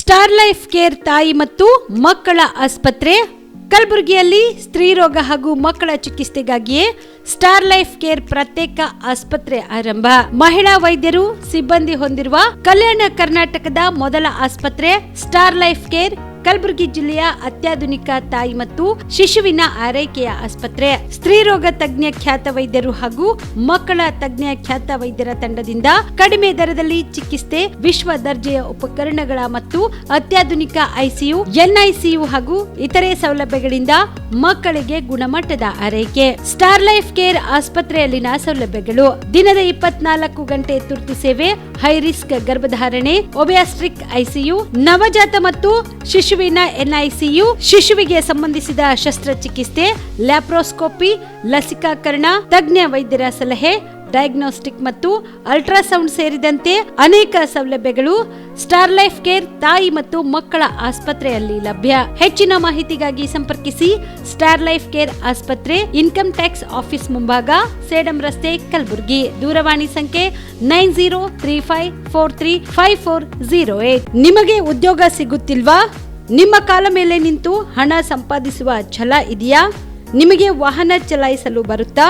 Star life care ತಾಯಿ ಮತ್ತು ಮಕ್ಕಳ ಆಸ್ಪತ್ರೆ ಕಲಬುರಗಿಯಲ್ಲಿ ಸ್ತ್ರೀ ರೋಗ ಹಾಗೂ ಮಕ್ಕಳ ಚಿಕಿತ್ಸೆಗಾಗಿಯೇ ಸ್ಟಾರ್ ಲೈಫ್ ಕೇರ್ ಪ್ರತ್ಯೇಕ ಆಸ್ಪತ್ರೆ ಆರಂಭ. ಮಹಿಳಾ ವೈದ್ಯರು ಸಿಬ್ಬಂದಿ ಹೊಂದಿರುವ ಕಲ್ಯಾಣ ಕರ್ನಾಟಕದ ಮೊದಲ ಆಸ್ಪತ್ರೆ ಸ್ಟಾರ್ ಲೈಫ್ ಕೇರ್ ಕಲಬುರಗಿ ಜಿಲ್ಲೆಯ ಅತ್ಯಾಧುನಿಕ ತಾಯಿ ಮತ್ತು ಶಿಶುವಿನ ಆರೈಕೆಯ ಆಸ್ಪತ್ರೆ. ಸ್ತ್ರೀ ರೋಗ ತಜ್ಞ ಖ್ಯಾತ ವೈದ್ಯರು ಹಾಗೂ ಮಕ್ಕಳ ತಜ್ಞ ಖ್ಯಾತ ವೈದ್ಯರ ತಂಡದಿಂದ ಕಡಿಮೆ ದರದಲ್ಲಿ ಚಿಕಿತ್ಸೆ, ವಿಶ್ವ ದರ್ಜೆಯ ಉಪಕರಣಗಳ ಮತ್ತು ಅತ್ಯಾಧುನಿಕ ಐಸಿಯು, ಎನ್ಐಸಿಯು ಹಾಗೂ ಇತರೆ ಸೌಲಭ್ಯಗಳಿಂದ ಮಕ್ಕಳಿಗೆ ಗುಣಮಟ್ಟದ ಆರೈಕೆ. ಸ್ಟಾರ್ ಲೈಫ್ ಕೇರ್ ಆಸ್ಪತ್ರೆಯಲ್ಲಿನ ಸೌಲಭ್ಯಗಳು: ದಿನದ 24 ಗಂಟೆ ತುರ್ತು ಸೇವೆ, ಹೈ ರಿಸ್ಕ್ ಗರ್ಭಧಾರಣೆ, ಒಬಿಯಾಸ್ಟ್ರಿಕ್ ಐಸಿಯು, ನವಜಾತ ಮತ್ತು ಶಿಶುವಿನ ಎನ್ಐಸಿಯು, ಶಿಶುವಿಗೆ ಸಂಬಂಧಿಸಿದ ಶಸ್ತ್ರಚಿಕಿತ್ಸೆ, ಲ್ಯಾಪ್ರೋಸ್ಕೋಪಿ, ಲಸಿಕಾಕರಣ, ತಜ್ಞ ವೈದ್ಯರ ಸಲಹೆ, ಡಯಾಗ್ನೋಸ್ಟಿಕ್ ಮತ್ತು ಅಲ್ಟ್ರಾಸೌಂಡ್ ಸೇರಿದಂತೆ ಅನೇಕ ಸೌಲಭ್ಯಗಳು ಸ್ಟಾರ್ ಲೈಫ್ ಕೇರ್ ತಾಯಿ ಮತ್ತು ಮಕ್ಕಳ ಆಸ್ಪತ್ರೆಯಲ್ಲಿ ಲಭ್ಯ. ಹೆಚ್ಚಿನ ಮಾಹಿತಿಗಾಗಿ ಸಂಪರ್ಕಿಸಿ ಸ್ಟಾರ್ ಲೈಫ್ ಕೇರ್ ಆಸ್ಪತ್ರೆ, ಇನ್ಕಮ್ ಟ್ಯಾಕ್ಸ್ ಆಫೀಸ್ ಮುಂಭಾಗ, ಸೇಡಂ ರಸ್ತೆ, ಕಲಬುರಗಿ. ದೂರವಾಣಿ ಸಂಖ್ಯೆ 9035435408. ನಿಮಗೆ ಉದ್ಯೋಗ ಸಿಗುತ್ತಿಲ್ವಾ? ನಿಮ್ಮ ಕಾಲ ಮೇಲೆ ನಿಂತು ಹಣ ಸಂಪಾದಿಸುವ ಛಲ ಇದೆಯಾ? ನಿಮಗೆ ವಾಹನ ಚಲಾಯಿಸಲು ಬರುತ್ತಾ?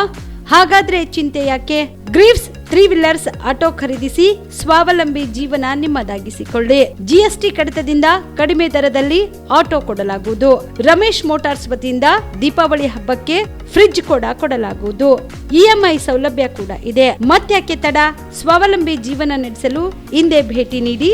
ಹಾಗಾದ್ರೆ ಚಿಂತೆ ಯಾಕೆ? ಗ್ರೀವ್ಸ್ 3 ವೀಲರ್ಸ್ ಆಟೋ ಖರೀದಿಸಿ ಸ್ವಾವಲಂಬಿ ಜೀವನ ನಿಮ್ಮದಾಗಿಸಿಕೊಳ್ಳಿ. ಜಿಎಸ್ಟಿ ಕಡಿತದಿಂದ ಕಡಿಮೆ ದರದಲ್ಲಿ ಆಟೋ ಕೊಡಲಾಗುವುದು. ರಮೇಶ್ ಮೋಟಾರ್ಸ್ ವತಿಯಿಂದ ದೀಪಾವಳಿ ಹಬ್ಬಕ್ಕೆ ಫ್ರಿಡ್ಜ್ ಕೂಡ ಕೊಡಲಾಗುವುದು. ಇಎಂಐ ಸೌಲಭ್ಯ ಕೂಡ ಇದೆ. ಮತ್ತ್ಯಾಕೆ ತಡ? ಸ್ವಾವಲಂಬಿ ಜೀವನ ನಡೆಸಲು ಹಿಂದೆ ಭೇಟಿ ನೀಡಿ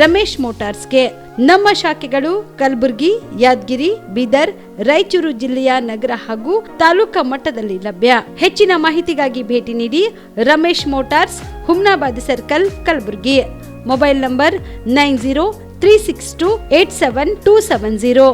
ರಮೇಶ್ ಮೋಟಾರ್ಸ್ಗೆ. ನಮ್ಮ ಶಾಖೆಗಳು ಕಲಬುರಗಿ, ಯಾದಗಿರಿ, ಬೀದರ್, ರಾಯಚೂರು ಜಿಲ್ಲೆಯ ನಗರ ಹಾಗೂ ತಾಲೂಕಾ ಮಟ್ಟದಲ್ಲಿ ಲಭ್ಯ. ಹೆಚ್ಚಿನ ಮಾಹಿತಿಗಾಗಿ ಭೇಟಿ ನೀಡಿ Ramesh motors, Humnabad circle, Kalaburagi. Mobile number 9036287270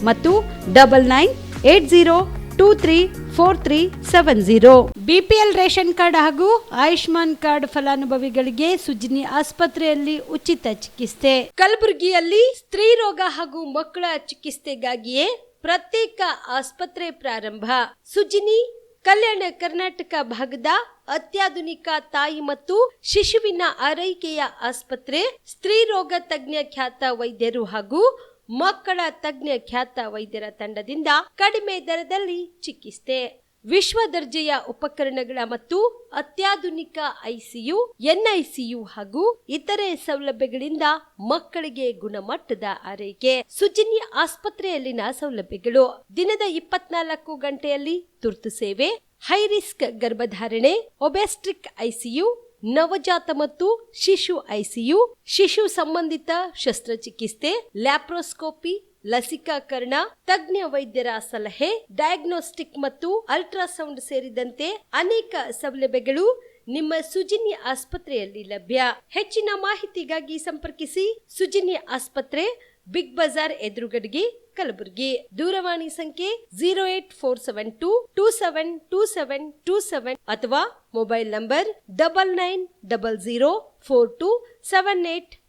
ಮತ್ತು 9980234370. ಬಿಪಿಎಲ್ ರೇಷನ್ ಕಾರ್ಡ್ ಹಾಗೂ ಆಯುಷ್ಮಾನ್ ಕಾರ್ಡ್ ಫಲಾನುಭವಿಗಳಿಗೆ ಸುಜಿನಿ ಆಸ್ಪತ್ರೆಯಲ್ಲಿ ಉಚಿತ ಚಿಕಿತ್ಸೆ. ಕಲಬುರಗಿಯಲ್ಲಿ ಸ್ತ್ರೀ ರೋಗ ಹಾಗೂ ಮಕ್ಕಳ ಚಿಕಿತ್ಸೆಗಾಗಿಯೇ ಪ್ರತ್ಯೇಕ ಆಸ್ಪತ್ರೆ ಪ್ರಾರಂಭ. ಸುಜಿನಿ ಕಲ್ಯಾಣ ಕರ್ನಾಟಕ ಭಾಗದ ಅತ್ಯಾಧುನಿಕ ತಾಯಿ ಮತ್ತು ಶಿಶುವಿನ ಆರೈಕೆಯ ಆಸ್ಪತ್ರೆ. ಸ್ತ್ರೀ ರೋಗ ತಜ್ಞ ಖ್ಯಾತ ವೈದ್ಯರು ಹಾಗೂ ಮಕ್ಕಳ ತಜ್ಞ ಖ್ಯಾತ ವೈದ್ಯರ ತಂಡದಿಂದ ಕಡಿಮೆ ದರದಲ್ಲಿ ಚಿಕಿತ್ಸೆ, ವಿಶ್ವ ದರ್ಜೆಯ ಉಪಕರಣಗಳ ಮತ್ತು ಅತ್ಯಾಧುನಿಕ ಐಸಿಯು, ಎನ್ಐಸಿಯು ಹಾಗೂ ಇತರೆ ಸೌಲಭ್ಯಗಳಿಂದ ಮಕ್ಕಳಿಗೆ ಗುಣಮಟ್ಟದ ಆರೈಕೆ. ಸುಜಿನಿ ಆಸ್ಪತ್ರೆಯಲ್ಲಿನ ಸೌಲಭ್ಯಗಳು: ದಿನದ 24 ಗಂಟೆಯಲ್ಲಿ ತುರ್ತು ಸೇವೆ, ಹೈ ರಿಸ್ಕ್ ಗರ್ಭಧಾರಣೆ, ಒಬಿಯಾಸ್ಟ್ರಿಕ್ ಐಸಿಯು, ನವಜಾತ ಮತ್ತು ಶಿಶು ಐಸಿಯು, ಶಿಶು ಸಂಬಂಧಿತ ಶಸ್ತ್ರಚಿಕಿತ್ಸೆ, ಲ್ಯಾಪ್ರೋಸ್ಕೋಪಿ, ಲಸಿಕಾಕರಣ, ತಜ್ಞ ವೈದ್ಯರ ಸಲಹೆ, ಡಯಾಗ್ನೋಸ್ಟಿಕ್ ಮತ್ತು ಅಲ್ಟ್ರಾಸೌಂಡ್ ಸೇರಿದಂತೆ ಅನೇಕ ಸೌಲಭ್ಯಗಳು ನಿಮ್ಮ ಸುಜಿನಿ ಆಸ್ಪತ್ರೆಯಲ್ಲಿ ಲಭ್ಯ. ಹೆಚ್ಚಿನ ಮಾಹಿತಿಗಾಗಿ ಸಂಪರ್ಕಿಸಿ ಸುಜಿನಿ ಆಸ್ಪತ್ರೆ, ಬಿಗ್ ಬಜಾರ್ ಎದುರುಗಡೆಗೆ, ಕಲಬುರಗಿ. ದೂರವಾಣಿ ಸಂಖ್ಯೆ 08472272727 ಅಥವಾ mobile number 9900427814.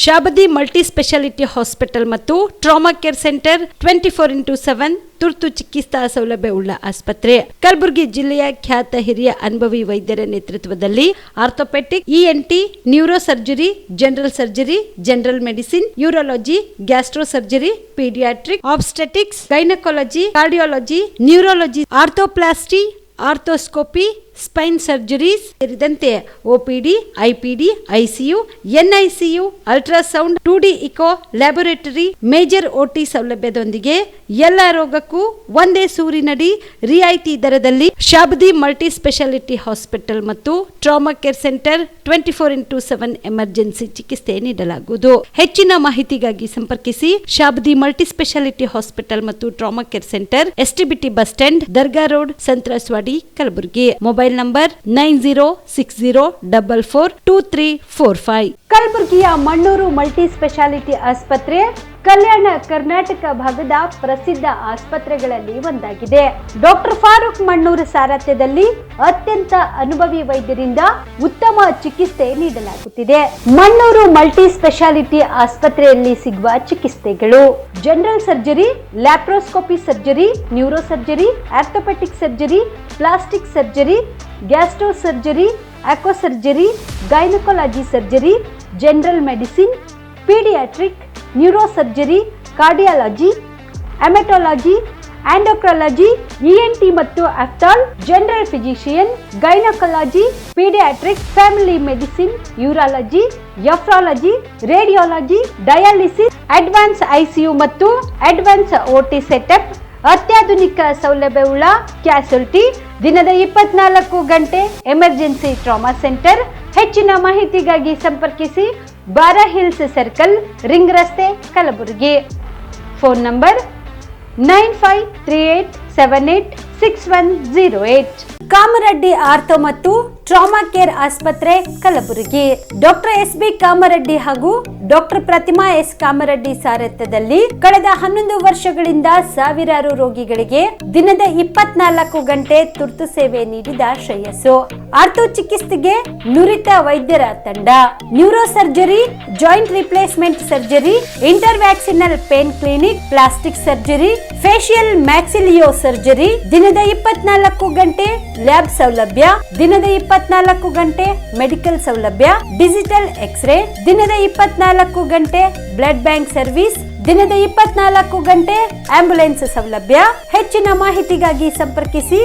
Shabadi multi speciality hospital ಮತ್ತು ಟ್ರಾಮಾ ಕೇರ್ ಸೆಂಟರ್ 24x7 ತುರ್ತು ಚಿಕಿತ್ಸಾ ಸೌಲಭ್ಯ ಉಳ್ಳ ಆಸ್ಪತ್ರೆ. ಕಲಬುರಗಿ ಜಿಲ್ಲೆಯ ಖ್ಯಾತ ಹಿರಿಯ ಅನುಭವಿ ವೈದ್ಯರ ನೇತೃತ್ವದಲ್ಲಿ orthopaedic, ENT, neuro surgery, general surgery, general medicine, urology, gastro surgery, paediatric, obstetrics, gynaecology, cardiology, neurology, arthroplasty, arthroscopy, spine surgeries ಸೇರಿದಂತೆ OPD, IPD, ICU, NICU, ultrasound, 2D echo, laboratory, major OT ಸೌಲಭ್ಯದೊಂದಿಗೆ ಎಲ್ಲ ರೋಗಕ್ಕೂ ಒಂದೇ ಸೂರಿನಡಿ ರಿಯಾಯಿತಿ ದರದಲ್ಲಿ ಶಾಬದಿ ಮಲ್ಟಿ ಸ್ಪೆಷಾಲಿಟಿ ಹಾಸ್ಪಿಟಲ್ ಮತ್ತು trauma care centre 24x7 emergency ಚಿಕಿತ್ಸೆ ನೀಡಲಾಗುವುದು. ಹೆಚ್ಚಿನ ಮಾಹಿತಿಗಾಗಿ ಸಂಪರ್ಕಿಸಿ ಶಾಬದಿ ಮಲ್ಟಿ ಸ್ಪೆಷಾಲಿಟಿ ಹಾಸ್ಪಿಟಲ್ ಮತ್ತು trauma care centre, STBT bus stand, Dargah road, ಸಂತ್ರಸ್ವಾಡಿ, Kalaburagi. Mobile number 9060442345. ಕಲಬುರಗಿಯ ಮಣ್ಣೂರು ಮಲ್ಟಿ ಸ್ಪೆಷಾಲಿಟಿ ಆಸ್ಪತ್ರೆ ಕಲ್ಯಾಣ ಕರ್ನಾಟಕ ಭಾಗದ ಪ್ರಸಿದ್ಧ ಆಸ್ಪತ್ರೆಗಳಲ್ಲಿ ಒಂದಾಗಿದೆ. ಡಾಕ್ಟರ್ ಫಾರೂಕ್ ಮಣ್ಣೂರು ಸಾರಥ್ಯದಲ್ಲಿ ಅತ್ಯಂತ ಅನುಭವಿ ವೈದ್ಯರಿಂದ ಉತ್ತಮ ಚಿಕಿತ್ಸೆ ನೀಡಲಾಗುತ್ತಿದೆ. ಮಣ್ಣೂರು ಮಲ್ಟಿ ಸ್ಪೆಷಾಲಿಟಿ ಆಸ್ಪತ್ರೆಯಲ್ಲಿ ಸಿಗುವ ಚಿಕಿತ್ಸೆಗಳು: general surgery, laparoscopy surgery, neuro surgery, orthopaedic surgery, plastic surgery, gastro surgery, aqua surgery, gynaecology surgery, general medicine, paediatric, neurosurgery, cardiology, haematology, endocrinology, ENT ಮತ್ತು ophthal, general physician, gynaecology, paediatric, family medicine, urology, nephrology, radiology, dialysis, advance ICU ಮತ್ತು advance OT setup, ಅತ್ಯಾಧುನಿಕ ಸೌಲಭ್ಯವುಳ್ಳ ಕ್ಯಾಸುಲಿಟಿ, ದಿನದ 24 ಗಂಟೆ emergency trauma centre. ಹೆಚ್ಚಿನ ಮಾಹಿತಿಗಾಗಿ ಸಂಪರ್ಕಿಸಿ ಬಾರಾ hills circle, ring ರಸ್ತೆ, Kalaburagi. Phone number 9538786108. Kamareddy ortho ಮತ್ತು ಟ್ರಾಮಾ ಕೇರ್ ಆಸ್ಪತ್ರೆ, ಕಲಬುರಗಿ. ಡಾಕ್ಟರ್ SB ಕಾಮರೆಡ್ಡಿ ಹಾಗೂ ಡಾಕ್ಟರ್ ಪ್ರತಿಮಾ S ಕಾಮರೆಡ್ಡಿ ಸಾರಥ್ಯದಲ್ಲಿ ಕಳೆದ 11 ವರ್ಷಗಳಿಂದ ಸಾವಿರಾರು ರೋಗಿಗಳಿಗೆ ದಿನದ 24 ಗಂಟೆ ತುರ್ತು ಸೇವೆ ನೀಡಿದ ಶ್ರೇಯಸ್ಸು. ಆರ್ಥೋ ಚಿಕಿತ್ಸೆಗೆ ನುರಿತ ವೈದ್ಯರ ತಂಡ, neuro surgery, joint replacement surgery, interventional pain clinic, plastic surgery, facial maxillo surgery, ದಿನದ 24 ಗಂಟೆ ಲ್ಯಾಬ್ ಸೌಲಭ್ಯ, ದಿನದ 24 ಗಂಟೆ ಮೆಡಿಕಲ್ ಸೌಲಭ್ಯ, ಡಿಜಿಟಲ್ ಎಕ್ಸ್ರೇ, ದಿನದ 24 ಗಂಟೆ ಬ್ಲಡ್ ಬ್ಯಾಂಕ್ ಸರ್ವಿಸ್, ದಿನದ 24 ಗಂಟೆ ಆಂಬ್ಯುಲೆನ್ಸ್ ಸೌಲಭ್ಯ. ಹೆಚ್ಚಿನ ಮಾಹಿತಿಗಾಗಿ ಸಂಪರ್ಕಿಸಿ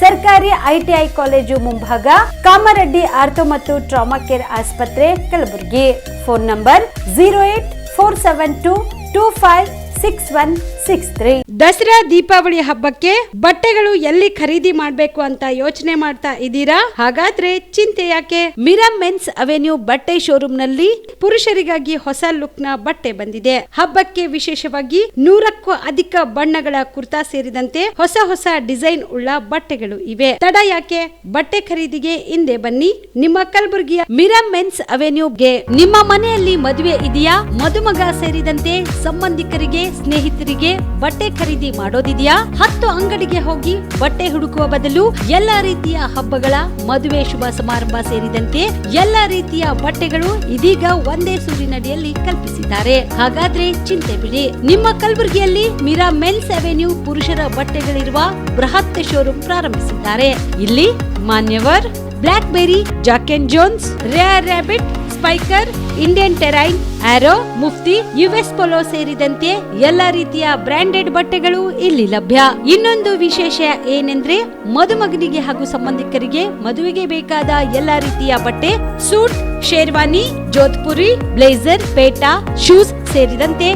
ಸರ್ಕಾರಿ ITI ಕಾಲೇಜು ಮುಂಭಾಗ, ಕಾಮರೆಡ್ಡಿ ಆರ್ಥೋ ಮತ್ತು ಟ್ರಾಮಾ ಕೇರ್ ಆಸ್ಪತ್ರೆ, ಕಲಬುರಗಿ. Phone number 08472256163. ದಸರಾ ದೀಪಾವಳಿ ಹಬ್ಬಕ್ಕೆ ಬಟ್ಟೆಗಳು ಎಲ್ಲಿ ಖರೀದಿ ಮಾಡಬೇಕು ಅಂತ ಯೋಚನೆ ಮಾಡ್ತಾ ಇದ್ದೀರಾ? ಹಾಗಾದ್ರೆ ಚಿಂತೆ ಯಾಕೆ? ಮಿರಾ ಮೆನ್ಸ್ ಅವೆನ್ಯೂ ಬಟ್ಟೆ ಶೋರೂಮ್ ನಲ್ಲಿ ಪುರುಷರಿಗಾಗಿ ಹೊಸ ಲುಕ್ ನ ಬಟ್ಟೆ ಬಂದಿದೆ. ಹಬ್ಬಕ್ಕೆ ವಿಶೇಷವಾಗಿ 100ಕ್ಕೂ ಅಧಿಕ ಬಣ್ಣಗಳ ಕುರ್ತಾ ಸೇರಿದಂತೆ ಹೊಸ ಹೊಸ ಡಿಸೈನ್ ಉಳ್ಳ ಬಟ್ಟೆಗಳು ಇವೆ. ತಡ ಯಾಕೆ? ಬಟ್ಟೆ ಖರೀದಿಗೆ ಹಿಂದೆ ಬನ್ನಿ ನಿಮ್ಮ ಕಲಬುರಗಿಯ ಮಿರಾ ಮೆನ್ಸ್ ಅವೆನ್ಯೂಗೆ. ನಿಮ್ಮ ಮನೆಯಲ್ಲಿ ಮದುವೆ ಇದೆಯಾ? ಮದುಮಗ ಸೇರಿದಂತೆ ಸಂಬಂಧಿಕರಿಗೆ, ಸ್ನೇಹಿತರಿಗೆ ಬಟ್ಟೆ ಖರೀದಿ ಮಾಡೋದಿದೆಯಾ? 10 ಅಂಗಡಿಗೆ ಹೋಗಿ ಬಟ್ಟೆ ಹುಡುಕುವ ಬದಲು ಎಲ್ಲಾ ರೀತಿಯ ಹಬ್ಬಗಳ, ಮದುವೆ, ಶುಭ ಸಮಾರಂಭ ಸೇರಿದಂತೆ ಎಲ್ಲಾ ರೀತಿಯ ಬಟ್ಟೆಗಳು ಇದೀಗ ಒಂದೇ ಸೂರಿನಡಿಯಲ್ಲಿ ಕಲ್ಪಿಸಿದ್ದಾರೆ. ಹಾಗಾದ್ರೆ ಚಿಂತೆ ಬಿಡಿ. ನಿಮ್ಮ ಕಲಬುರಗಿಯಲ್ಲಿ ಮಿರಾ ಮೆನ್ಸ್ ಅವೆನ್ಯೂ ಪುರುಷರ ಬಟ್ಟೆಗಳಿರುವ ಬೃಹತ್ ಶೋರೂಮ್ ಪ್ರಾರಂಭಿಸಿದ್ದಾರೆ. ಇಲ್ಲಿ Manyavar, Blackberry, Jack and Jones, Rare Rabbit, Spykar, Indian Terrain, Arrow, Mufti, US Polo ಸೇರಿದಂತೆ ಎಲ್ಲಾ ರೀತಿಯ ಬ್ರಾಂಡೆಡ್ ಬಟ್ಟೆಗಳು ಇಲ್ಲಿ ಲಭ್ಯ. ಇನ್ನೊಂದು ವಿಶೇಷ ಏನೆಂದ್ರೆ ಮದುಮಗನಿಗೆ ಹಾಗೂ ಸಂಬಂಧಿಕರಿಗೆ ಮದುವೆಗೆ ಬೇಕಾದ ಎಲ್ಲಾ ರೀತಿಯ ಬಟ್ಟೆ, ಸೂಟ್, ಶೇರ್ವಾನಿ, ಜೋಧ್ಪುರಿ, ಬ್ಲೇಸರ್, ಪೇಟಾ, ಶೂಸ್ ಸೇರಿದಂತೆ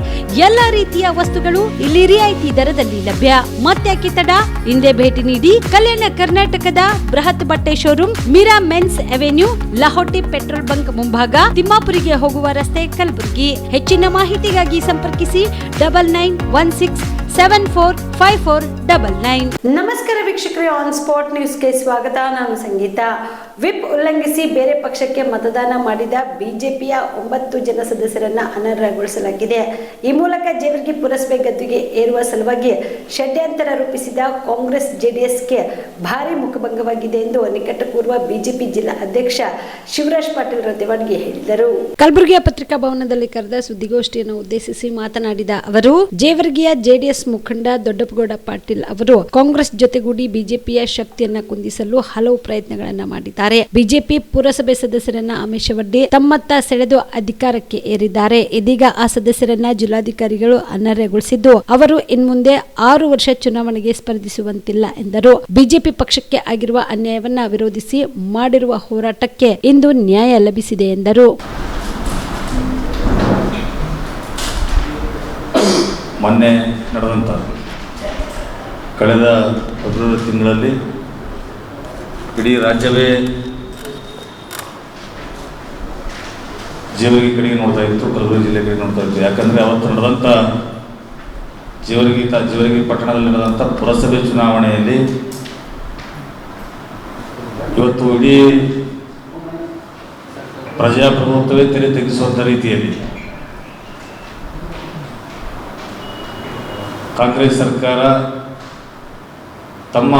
ಎಲ್ಲಾ ರೀತಿಯ ವಸ್ತುಗಳು ಇಲ್ಲಿ ರಿಯಾಯಿತಿ ದರದಲ್ಲಿ ಲಭ್ಯ. ಮತ್ತ್ಯಾಕೆ ತಡ? ಹಿಂದೆ ಭೇಟಿ ನೀಡಿ. ಕಲ್ಯಾಣ ಕರ್ನಾಟಕದ ಬೃಹತ್ ಬಟ್ಟೆ showroom Mira men's avenue, Lahoti petrol bunk ಮುಂಭಾಗ, ತಿಮ್ಮಾಪುರಿಗೆ ಹೋಗುವ ರಸ್ತೆ, ಕಲಬುರಗಿ. ಹೆಚ್ಚಿನ ಮಾಹಿತಿಗಾಗಿ ಸಂಪರ್ಕಿಸಿ 9916745499. ನಮಸ್ಕಾರ ವೀಕ್ಷಕರೇ, ಆನ್ ಸ್ಪಾಟ್ ನ್ಯೂಸ್ಗೆ ಸ್ವಾಗತ. ನಾನು ಸಂಗೀತ. ವಿಪ್ ಉಲ್ಲಂಘಿಸಿ ಬೇರೆ ಪಕ್ಷಕ್ಕೆ ಮತದಾನ ಮಾಡಿದ ಬಿಜೆಪಿಯ 9 ಜನ ಸದಸ್ಯರನ್ನ ಅನರ್ಹಗೊಳಿಸಲಾಗಿದೆ. ಈ ಮೂಲಕ ಜೇವರ್ಗಿ ಪುರಸಭೆ ಗದ್ದುಗೆ ಏರುವ ಸಲುವಾಗಿ ಷಡ್ಯಂತರ ರೂಪಿಸಿದ ಕಾಂಗ್ರೆಸ್ JDSಗೆ ಭಾರಿ ಮುಖಭಂಗವಾಗಿದೆ ಎಂದು ನಿಕಟಪೂರ್ವ ಬಿಜೆಪಿ ಜಿಲ್ಲಾ ಅಧ್ಯಕ್ಷ ಶಿವರಾಜ್ ಪಾಟೀಲ್ ರತೆವಾಡ್ಗೆ ಹೇಳಿದರು. ಕಲಬುರಗಿಯ ಪತ್ರಿಕಾ ಭವನದಲ್ಲಿ ಕರೆದ ಸುದ್ದಿಗೋಷ್ಠಿಯನ್ನು ಉದ್ದೇಶಿಸಿ ಮಾತನಾಡಿದ ಅವರು, ಜೇವರ್ಗಿಯ JDS ಮುಖಂಡ ದೊಡ್ಡಪ್ಪಗೌಡ ಪಾಟೀಲ್ ಅವರು ಕಾಂಗ್ರೆಸ್ ಜೊತೆಗೂಡಿ ಬಿಜೆಪಿಯ ಶಕ್ತಿಯನ್ನ ಕುಂದಿಸಲು ಹಲವು ಪ್ರಯತ್ನಗಳನ್ನ ಮಾಡಿದ್ದಾರೆ. ಬಿಜೆಪಿ ಪುರಸಭೆ ಸದಸ್ಯರನ್ನ ಆಮಿಷವೊಡ್ಡಿ ತಮ್ಮತ್ತ ಸೆಳೆದು ಅಧಿಕಾರಕ್ಕೆ ಏರಿದ್ದಾರೆ. ಇದೀಗ ಆ ಸದಸ್ಯರನ್ನ ಜಿಲ್ಲಾಧಿಕಾರಿಗಳು ಅನರ್ಹಗೊಳಿಸಿದ್ದು, ಅವರು ಇನ್ಮುಂದೆ 6 ವರ್ಷ ಚುನಾವಣೆಗೆ ಸ್ಪರ್ಧಿಸುವಂತಿಲ್ಲ ಎಂದರು. ಬಿಜೆಪಿ ಪಕ್ಷಕ್ಕೆ ಆಗಿರುವ ಅನ್ಯಾಯವನ್ನ ವಿರೋಧಿಸಿ ಮಾಡಿರುವ ಹೋರಾಟಕ್ಕೆ ಇಂದು ನ್ಯಾಯ ಲಭಿಸಿದೆ ಎಂದರು. ಮೊನ್ನೆ ನಡೆದಂಥ ಕಳೆದ ಫೆಬ್ರವರಿ ತಿಂಗಳಲ್ಲಿ ಇಡೀ ರಾಜ್ಯವೇ ಜೇವರ್ಗಿ ಕಡೆಗೆ ನೋಡ್ತಾ ಇತ್ತು, ಕಲಬುರಗಿ ಜಿಲ್ಲೆ ಕಡೆಗೆ ನೋಡ್ತಾ ಇತ್ತು. ಯಾಕಂದರೆ ಅವತ್ತು ನಡೆದಂಥ ಜೇವರ್ಗಿ ಪಟ್ಟಣದಲ್ಲಿ ನಡೆದಂಥ ಪುರಸಭೆ ಚುನಾವಣೆಯಲ್ಲಿ ಇವತ್ತು ಇಡೀ ಪ್ರಜಾಪ್ರಭುತ್ವವೇ ತೆರೆ ತೆಗೆಸುವಂಥ ರೀತಿಯಲ್ಲಿ ಕಾಂಗ್ರೆಸ್ ಸರ್ಕಾರ ತಮ್ಮ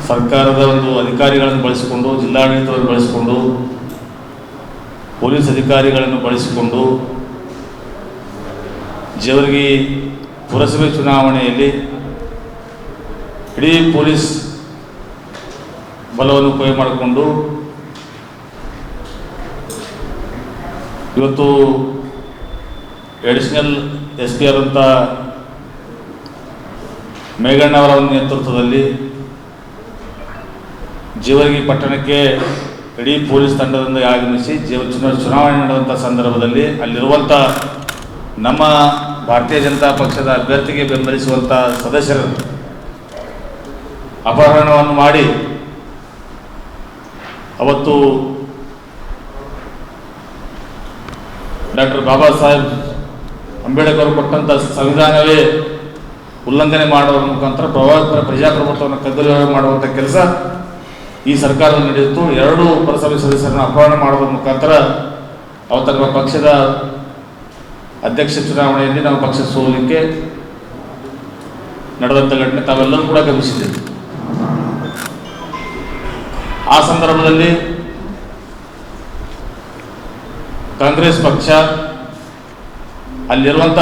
ಸರ್ಕಾರದ ಒಂದು ಅಧಿಕಾರಿಗಳನ್ನು ಬಳಸಿಕೊಂಡು, ಜಿಲ್ಲಾಡಳಿತವನ್ನು ಬಳಸಿಕೊಂಡು, ಪೊಲೀಸ್ ಅಧಿಕಾರಿಗಳನ್ನು ಬಳಸಿಕೊಂಡು ಜೇವರ್ಗಿ ಪುರಸಭೆ ಚುನಾವಣೆಯಲ್ಲಿ ಇಡೀ ಪೊಲೀಸ್ ಬಲವನ್ನು ಉಪಯೋಗ ಮಾಡಿಕೊಂಡು ಇವತ್ತು ಅಡಿಷನಲ್ SP ಆದಂಥ ಮೇಘಣ್ಣವರ ಒಂದು ನೇತೃತ್ವದಲ್ಲಿ ಜೇವರ್ಗಿ ಪಟ್ಟಣಕ್ಕೆ ಇಡೀ ಪೊಲೀಸ್ ತಂಡದಿಂದ ಆಗಮಿಸಿ ಚುನಾವಣೆ ನಡೆದಂಥ ಸಂದರ್ಭದಲ್ಲಿ ಅಲ್ಲಿರುವಂಥ ನಮ್ಮ ಭಾರತೀಯ ಜನತಾ ಪಕ್ಷದ ಅಭ್ಯರ್ಥಿಗೆ ಬೆಂಬಲಿಸುವಂಥ ಸದಸ್ಯರು ಅಪಹರಣವನ್ನು ಮಾಡಿ ಅವತ್ತು ಡಾಕ್ಟರ್ ಬಾಬಾ ಸಾಹೇಬ್ ಅಂಬೇಡ್ಕರ್ ಕೊಟ್ಟಂಥ ಸಂವಿಧಾನವೇ ಉಲ್ಲಂಘನೆ ಮಾಡುವ ಮುಖಾಂತರ ಪ್ರಜಾಪ್ರಭುತ್ವವನ್ನು ಕಗ್ಗಲು ಮಾಡುವಂಥ ಕೆಲಸ ಈ ಸರ್ಕಾರದಲ್ಲಿ ನಡೆಯಿತು. 2 ಪುರಸಭೆ ಸದಸ್ಯರನ್ನು ಅಪಹರಣ ಮಾಡುವ ಮುಖಾಂತರ ಅವತ್ತು ನಮ್ಮ ಪಕ್ಷದ ಅಧ್ಯಕ್ಷ ಚುನಾವಣೆಯಲ್ಲಿ ನಮ್ಮ ಪಕ್ಷ ಸೋಲಿಕ್ಕೆ ನಡೆದಂಥ ಘಟನೆ ತಾವೆಲ್ಲರೂ ಕೂಡ ಗಮನಿಸಿದ್ದೇವೆ. ಆ ಸಂದರ್ಭದಲ್ಲಿ ಕಾಂಗ್ರೆಸ್ ಪಕ್ಷ ಅಲ್ಲಿರುವಂಥ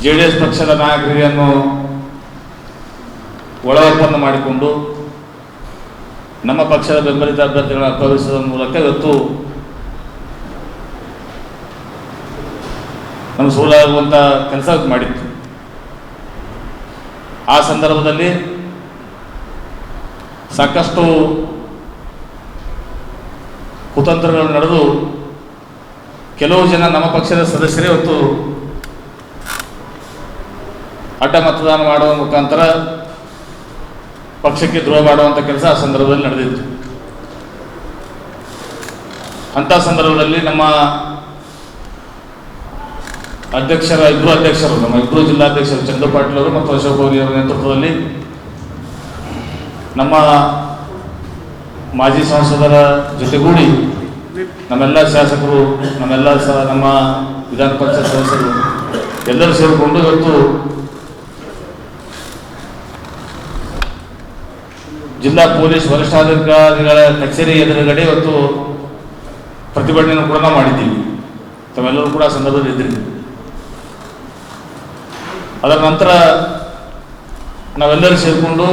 JDS ಪಕ್ಷದ ನಾಯಕರಿಯನ್ನು ಒಳ ಒಪ್ಪಂದ ಮಾಡಿಕೊಂಡು ನಮ್ಮ ಪಕ್ಷದ ಬೆಂಬಲಿತ ಅಭ್ಯರ್ಥಿಗಳನ್ನು ಅಪಹರಿಸುವ ಮೂಲಕ ಇವತ್ತು ನಮ್ಮ ಸೋಲಾಗುವಂಥ ಕೆಲಸ ಮಾಡಿತ್ತು. ಆ ಸಂದರ್ಭದಲ್ಲಿ ಸಾಕಷ್ಟು ಕುತಂತ್ರಗಳು ನಡೆದು ಕೆಲವು ಜನ ನಮ್ಮ ಪಕ್ಷದ ಸದಸ್ಯರೇ ಇವತ್ತು ಅಡ್ಡ ಮತದಾನ ಮಾಡುವ ಮುಖಾಂತರ ಪಕ್ಷಕ್ಕೆ ದ್ರೋಹ ಮಾಡುವಂಥ ಕೆಲಸ ಆ ಸಂದರ್ಭದಲ್ಲಿ ನಡೆದಿತ್ತು. ಅಂಥ ಸಂದರ್ಭದಲ್ಲಿ ನಮ್ಮ ಇಬ್ಬರು ಅಧ್ಯಕ್ಷರು ನಮ್ಮ ಇಬ್ಬರು ಜಿಲ್ಲಾಧ್ಯಕ್ಷರು ಚಂದ್ರ ಪಾಟೀಲ್ ಅವರು ಮತ್ತು ಅಶೋಕ್ ಗೌರಿ ಅವರ ನೇತೃತ್ವದಲ್ಲಿ ನಮ್ಮ ಮಾಜಿ ಸಂಸದರ ಜೊತೆಗೂಡಿ ನಮ್ಮೆಲ್ಲ ಶಾಸಕರು ನಮ್ಮ ವಿಧಾನ ಪರಿಷತ್ ಸದಸ್ಯರು ಎಲ್ಲರೂ ಸೇರಿಕೊಂಡು ಇವತ್ತು ಜಿಲ್ಲಾ ಪೊಲೀಸ್ ವರಿಷ್ಠಾಧಿಕಾರಿಗಳ ಕಚೇರಿ ಎದುರುಗಡೆ ಇವತ್ತು ಪ್ರತಿಭಟನೆಯನ್ನು ಕೂಡ ನಾವು ಮಾಡಿದ್ದೀವಿ. ತಾವೆಲ್ಲರೂ ಕೂಡ ಆ ಸಂದರ್ಭದಲ್ಲಿ ಇದ್ರಿ. ಅದರ ನಂತರ ನಾವೆಲ್ಲರೂ ಸೇರಿಕೊಂಡು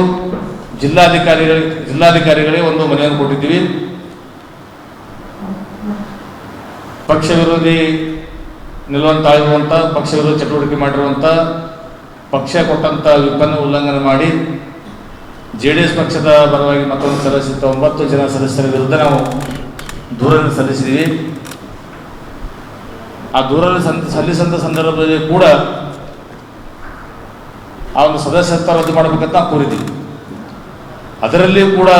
ಜಿಲ್ಲಾಧಿಕಾರಿಗಳಿಗೆ ಒಂದು ಮನೆಯನ್ನು ಕೊಟ್ಟಿದ್ದೀವಿ. ಪಕ್ಷ ವಿರೋಧಿ ನಿಲುವನ್ನು ತಾಳಿರುವಂಥ, ಪಕ್ಷ ವಿರೋಧಿ ಚಟುವಟಿಕೆ ಮಾಡಿರುವಂಥ, ಪಕ್ಷ ಕೊಟ್ಟಂಥ ವಿಪ್ಪನ್ನು ಉಲ್ಲಂಘನೆ ಮಾಡಿ JDS ಪಕ್ಷದ ಪರವಾಗಿ ಮತ್ತೊಂದು ಸದಸ್ಯ 9 ಜನ ಸದಸ್ಯರ ವಿರುದ್ಧ ನಾವು ದೂರನ್ನು ಸಲ್ಲಿಸಿದ್ದೀವಿ. ಆ ದೂರನ್ನು ಸಲ್ಲಿಸಿದ ಸಂದರ್ಭದಲ್ಲಿ ಕೂಡ ಆ ಒಂದು ಸದಸ್ಯತ್ವ ರದ್ದು ಮಾಡಬೇಕಂತ ನಾವು ಕೋರಿದ್ದೀವಿ. ಅದರಲ್ಲಿಯೂ ಕೂಡ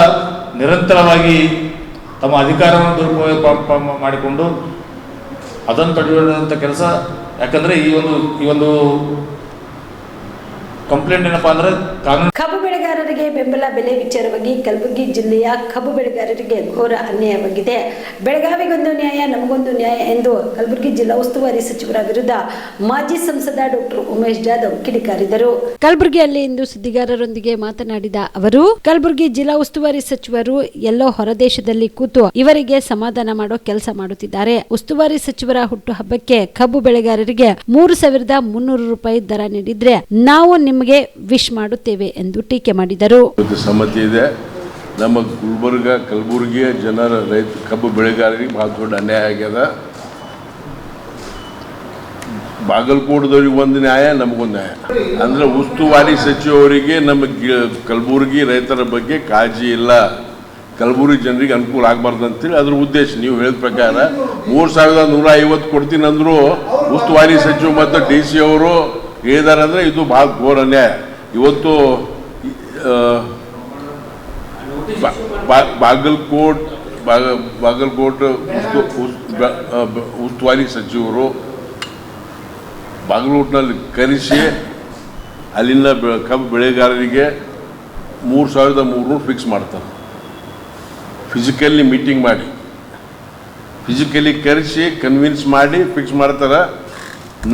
ನಿರಂತರವಾಗಿ ತಮ್ಮ ಅಧಿಕಾರವನ್ನು ದುರುಪಯೋಗ ಮಾಡಿಕೊಂಡು ಅದನ್ನು ತಡೆಯುವಂಥ ಕೆಲಸ. ಯಾಕಂದರೆ ಈ ಒಂದು ಕಂಪ್ಲೇಂಟ್ ಏನಪ್ಪಾ ಅಂದ್ರೆ ಕಾನೂನು. ಕಬ್ಬು ಬೆಳೆಗಾರರಿಗೆ ಬೆಂಬಲ ಬೆಲೆ ವಿಚಾರವಾಗಿ ಕಲಬುರಗಿ ಜಿಲ್ಲೆಯ ಕಬ್ಬು ಬೆಳೆಗಾರರಿಗೆ ಘೋರ ಅನ್ಯಾಯವಾಗಿದೆ. ಬೆಳಗಾವಿಗೊಂದು ನ್ಯಾಯ ನಮಗೊಂದು ನ್ಯಾಯ ಎಂದು ಕಲಬುರಗಿ ಜಿಲ್ಲಾ ಉಸ್ತುವಾರಿ ಸಚಿವರ ವಿರುದ್ಧ ಮಾಜಿ ಸಂಸದ ಡಾಕ್ಟರ್ ಉಮೇಶ್ ಜಾಧವ್ ಕಿಡಿಕಾರಿದರು. ಕಲಬುರಗಿಯಲ್ಲಿ ಇಂದು ಸುದ್ದಿಗಾರರೊಂದಿಗೆ ಮಾತನಾಡಿದ ಅವರು, ಕಲಬುರಗಿ ಜಿಲ್ಲಾ ಉಸ್ತುವಾರಿ ಸಚಿವರು ಎಲ್ಲೋ ಹೊರದೇಶದಲ್ಲಿ ಕೂತು ಇವರಿಗೆ ಸಮಾಧಾನ ಮಾಡೋ ಕೆಲಸ ಮಾಡುತ್ತಿದ್ದಾರೆ. ಉಸ್ತುವಾರಿ ಸಚಿವರ ಹುಟ್ಟುಹಬ್ಬಕ್ಕೆ ಕಬ್ಬು ಬೆಳೆಗಾರರಿಗೆ 3,300 ರೂಪಾಯಿ ದರ ನೀಡಿದ್ರೆ ನಾವು ನಿಮಗೆ ವಿಶ್ ಮಾಡುತ್ತೇವೆ ಎಂದು ಟೀಕೆ ಮಾಡಿದರು. ಸಮ್ಮತಿ ಇದೆ. ನಮ್ಮ ಕಲಬುರಗಿಯ ಜನರ ರೈತ ಕಬ್ಬು ಬೆಳೆಗಾರರಿಗೆ ಬಹಳ ದೊಡ್ಡ ಅನ್ಯಾಯ ಆಗ್ಯದ. ಬಾಗಲಕೋಟದವ್ರಿಗೆ ಒಂದು ನ್ಯಾಯ, ನಮಗೊಂದು ನ್ಯಾಯ. ಅಂದ್ರೆ ಉಸ್ತುವಾರಿ ಸಚಿವರಿಗೆ ನಮ್ಮ ಕಲಬುರಗಿ ರೈತರ ಬಗ್ಗೆ ಕಾಳಜಿ ಇಲ್ಲ, ಕಲಬುರಗಿ ಜನರಿಗೆ ಅನುಕೂಲ ಆಗಬಾರ್ದು ಅಂತೇಳಿ ಅದ್ರ ಉದ್ದೇಶ. ನೀವು ಹೇಳಿದ ಪ್ರಕಾರ 3,150 ಕೊಡ್ತೀನಿ ಅಂದ್ರು ಉಸ್ತುವಾರಿ ಸಚಿವ ಮತ್ತು DC ಅವರು ಹೇಳಿದಾರೆ. ಅಂದರೆ ಇದು ಭಾಳ ಘೋರ ಅನ್ಯಾಯ. ಇವತ್ತು ಬಾಗಲಕೋಟ್ ಉಸ್ತುವಾರಿ ಸಚಿವರು ಬಾಗಲಕೋಟ್ನಲ್ಲಿ ಕರೆಸಿ ಅಲ್ಲಿನ ಕಬ್ಬು ಬೆಳೆಗಾರರಿಗೆ 3,300 ಫಿಕ್ಸ್ ಮಾಡ್ತಾರೆ. ಫಿಸಿಕಲಿ ಮೀಟಿಂಗ್ ಮಾಡಿ, ಫಿಸಿಕಲಿ ಕರೆಸಿ ಕನ್ವಿನ್ಸ್ ಮಾಡಿ ಫಿಕ್ಸ್ ಮಾಡ್ತಾರೆ.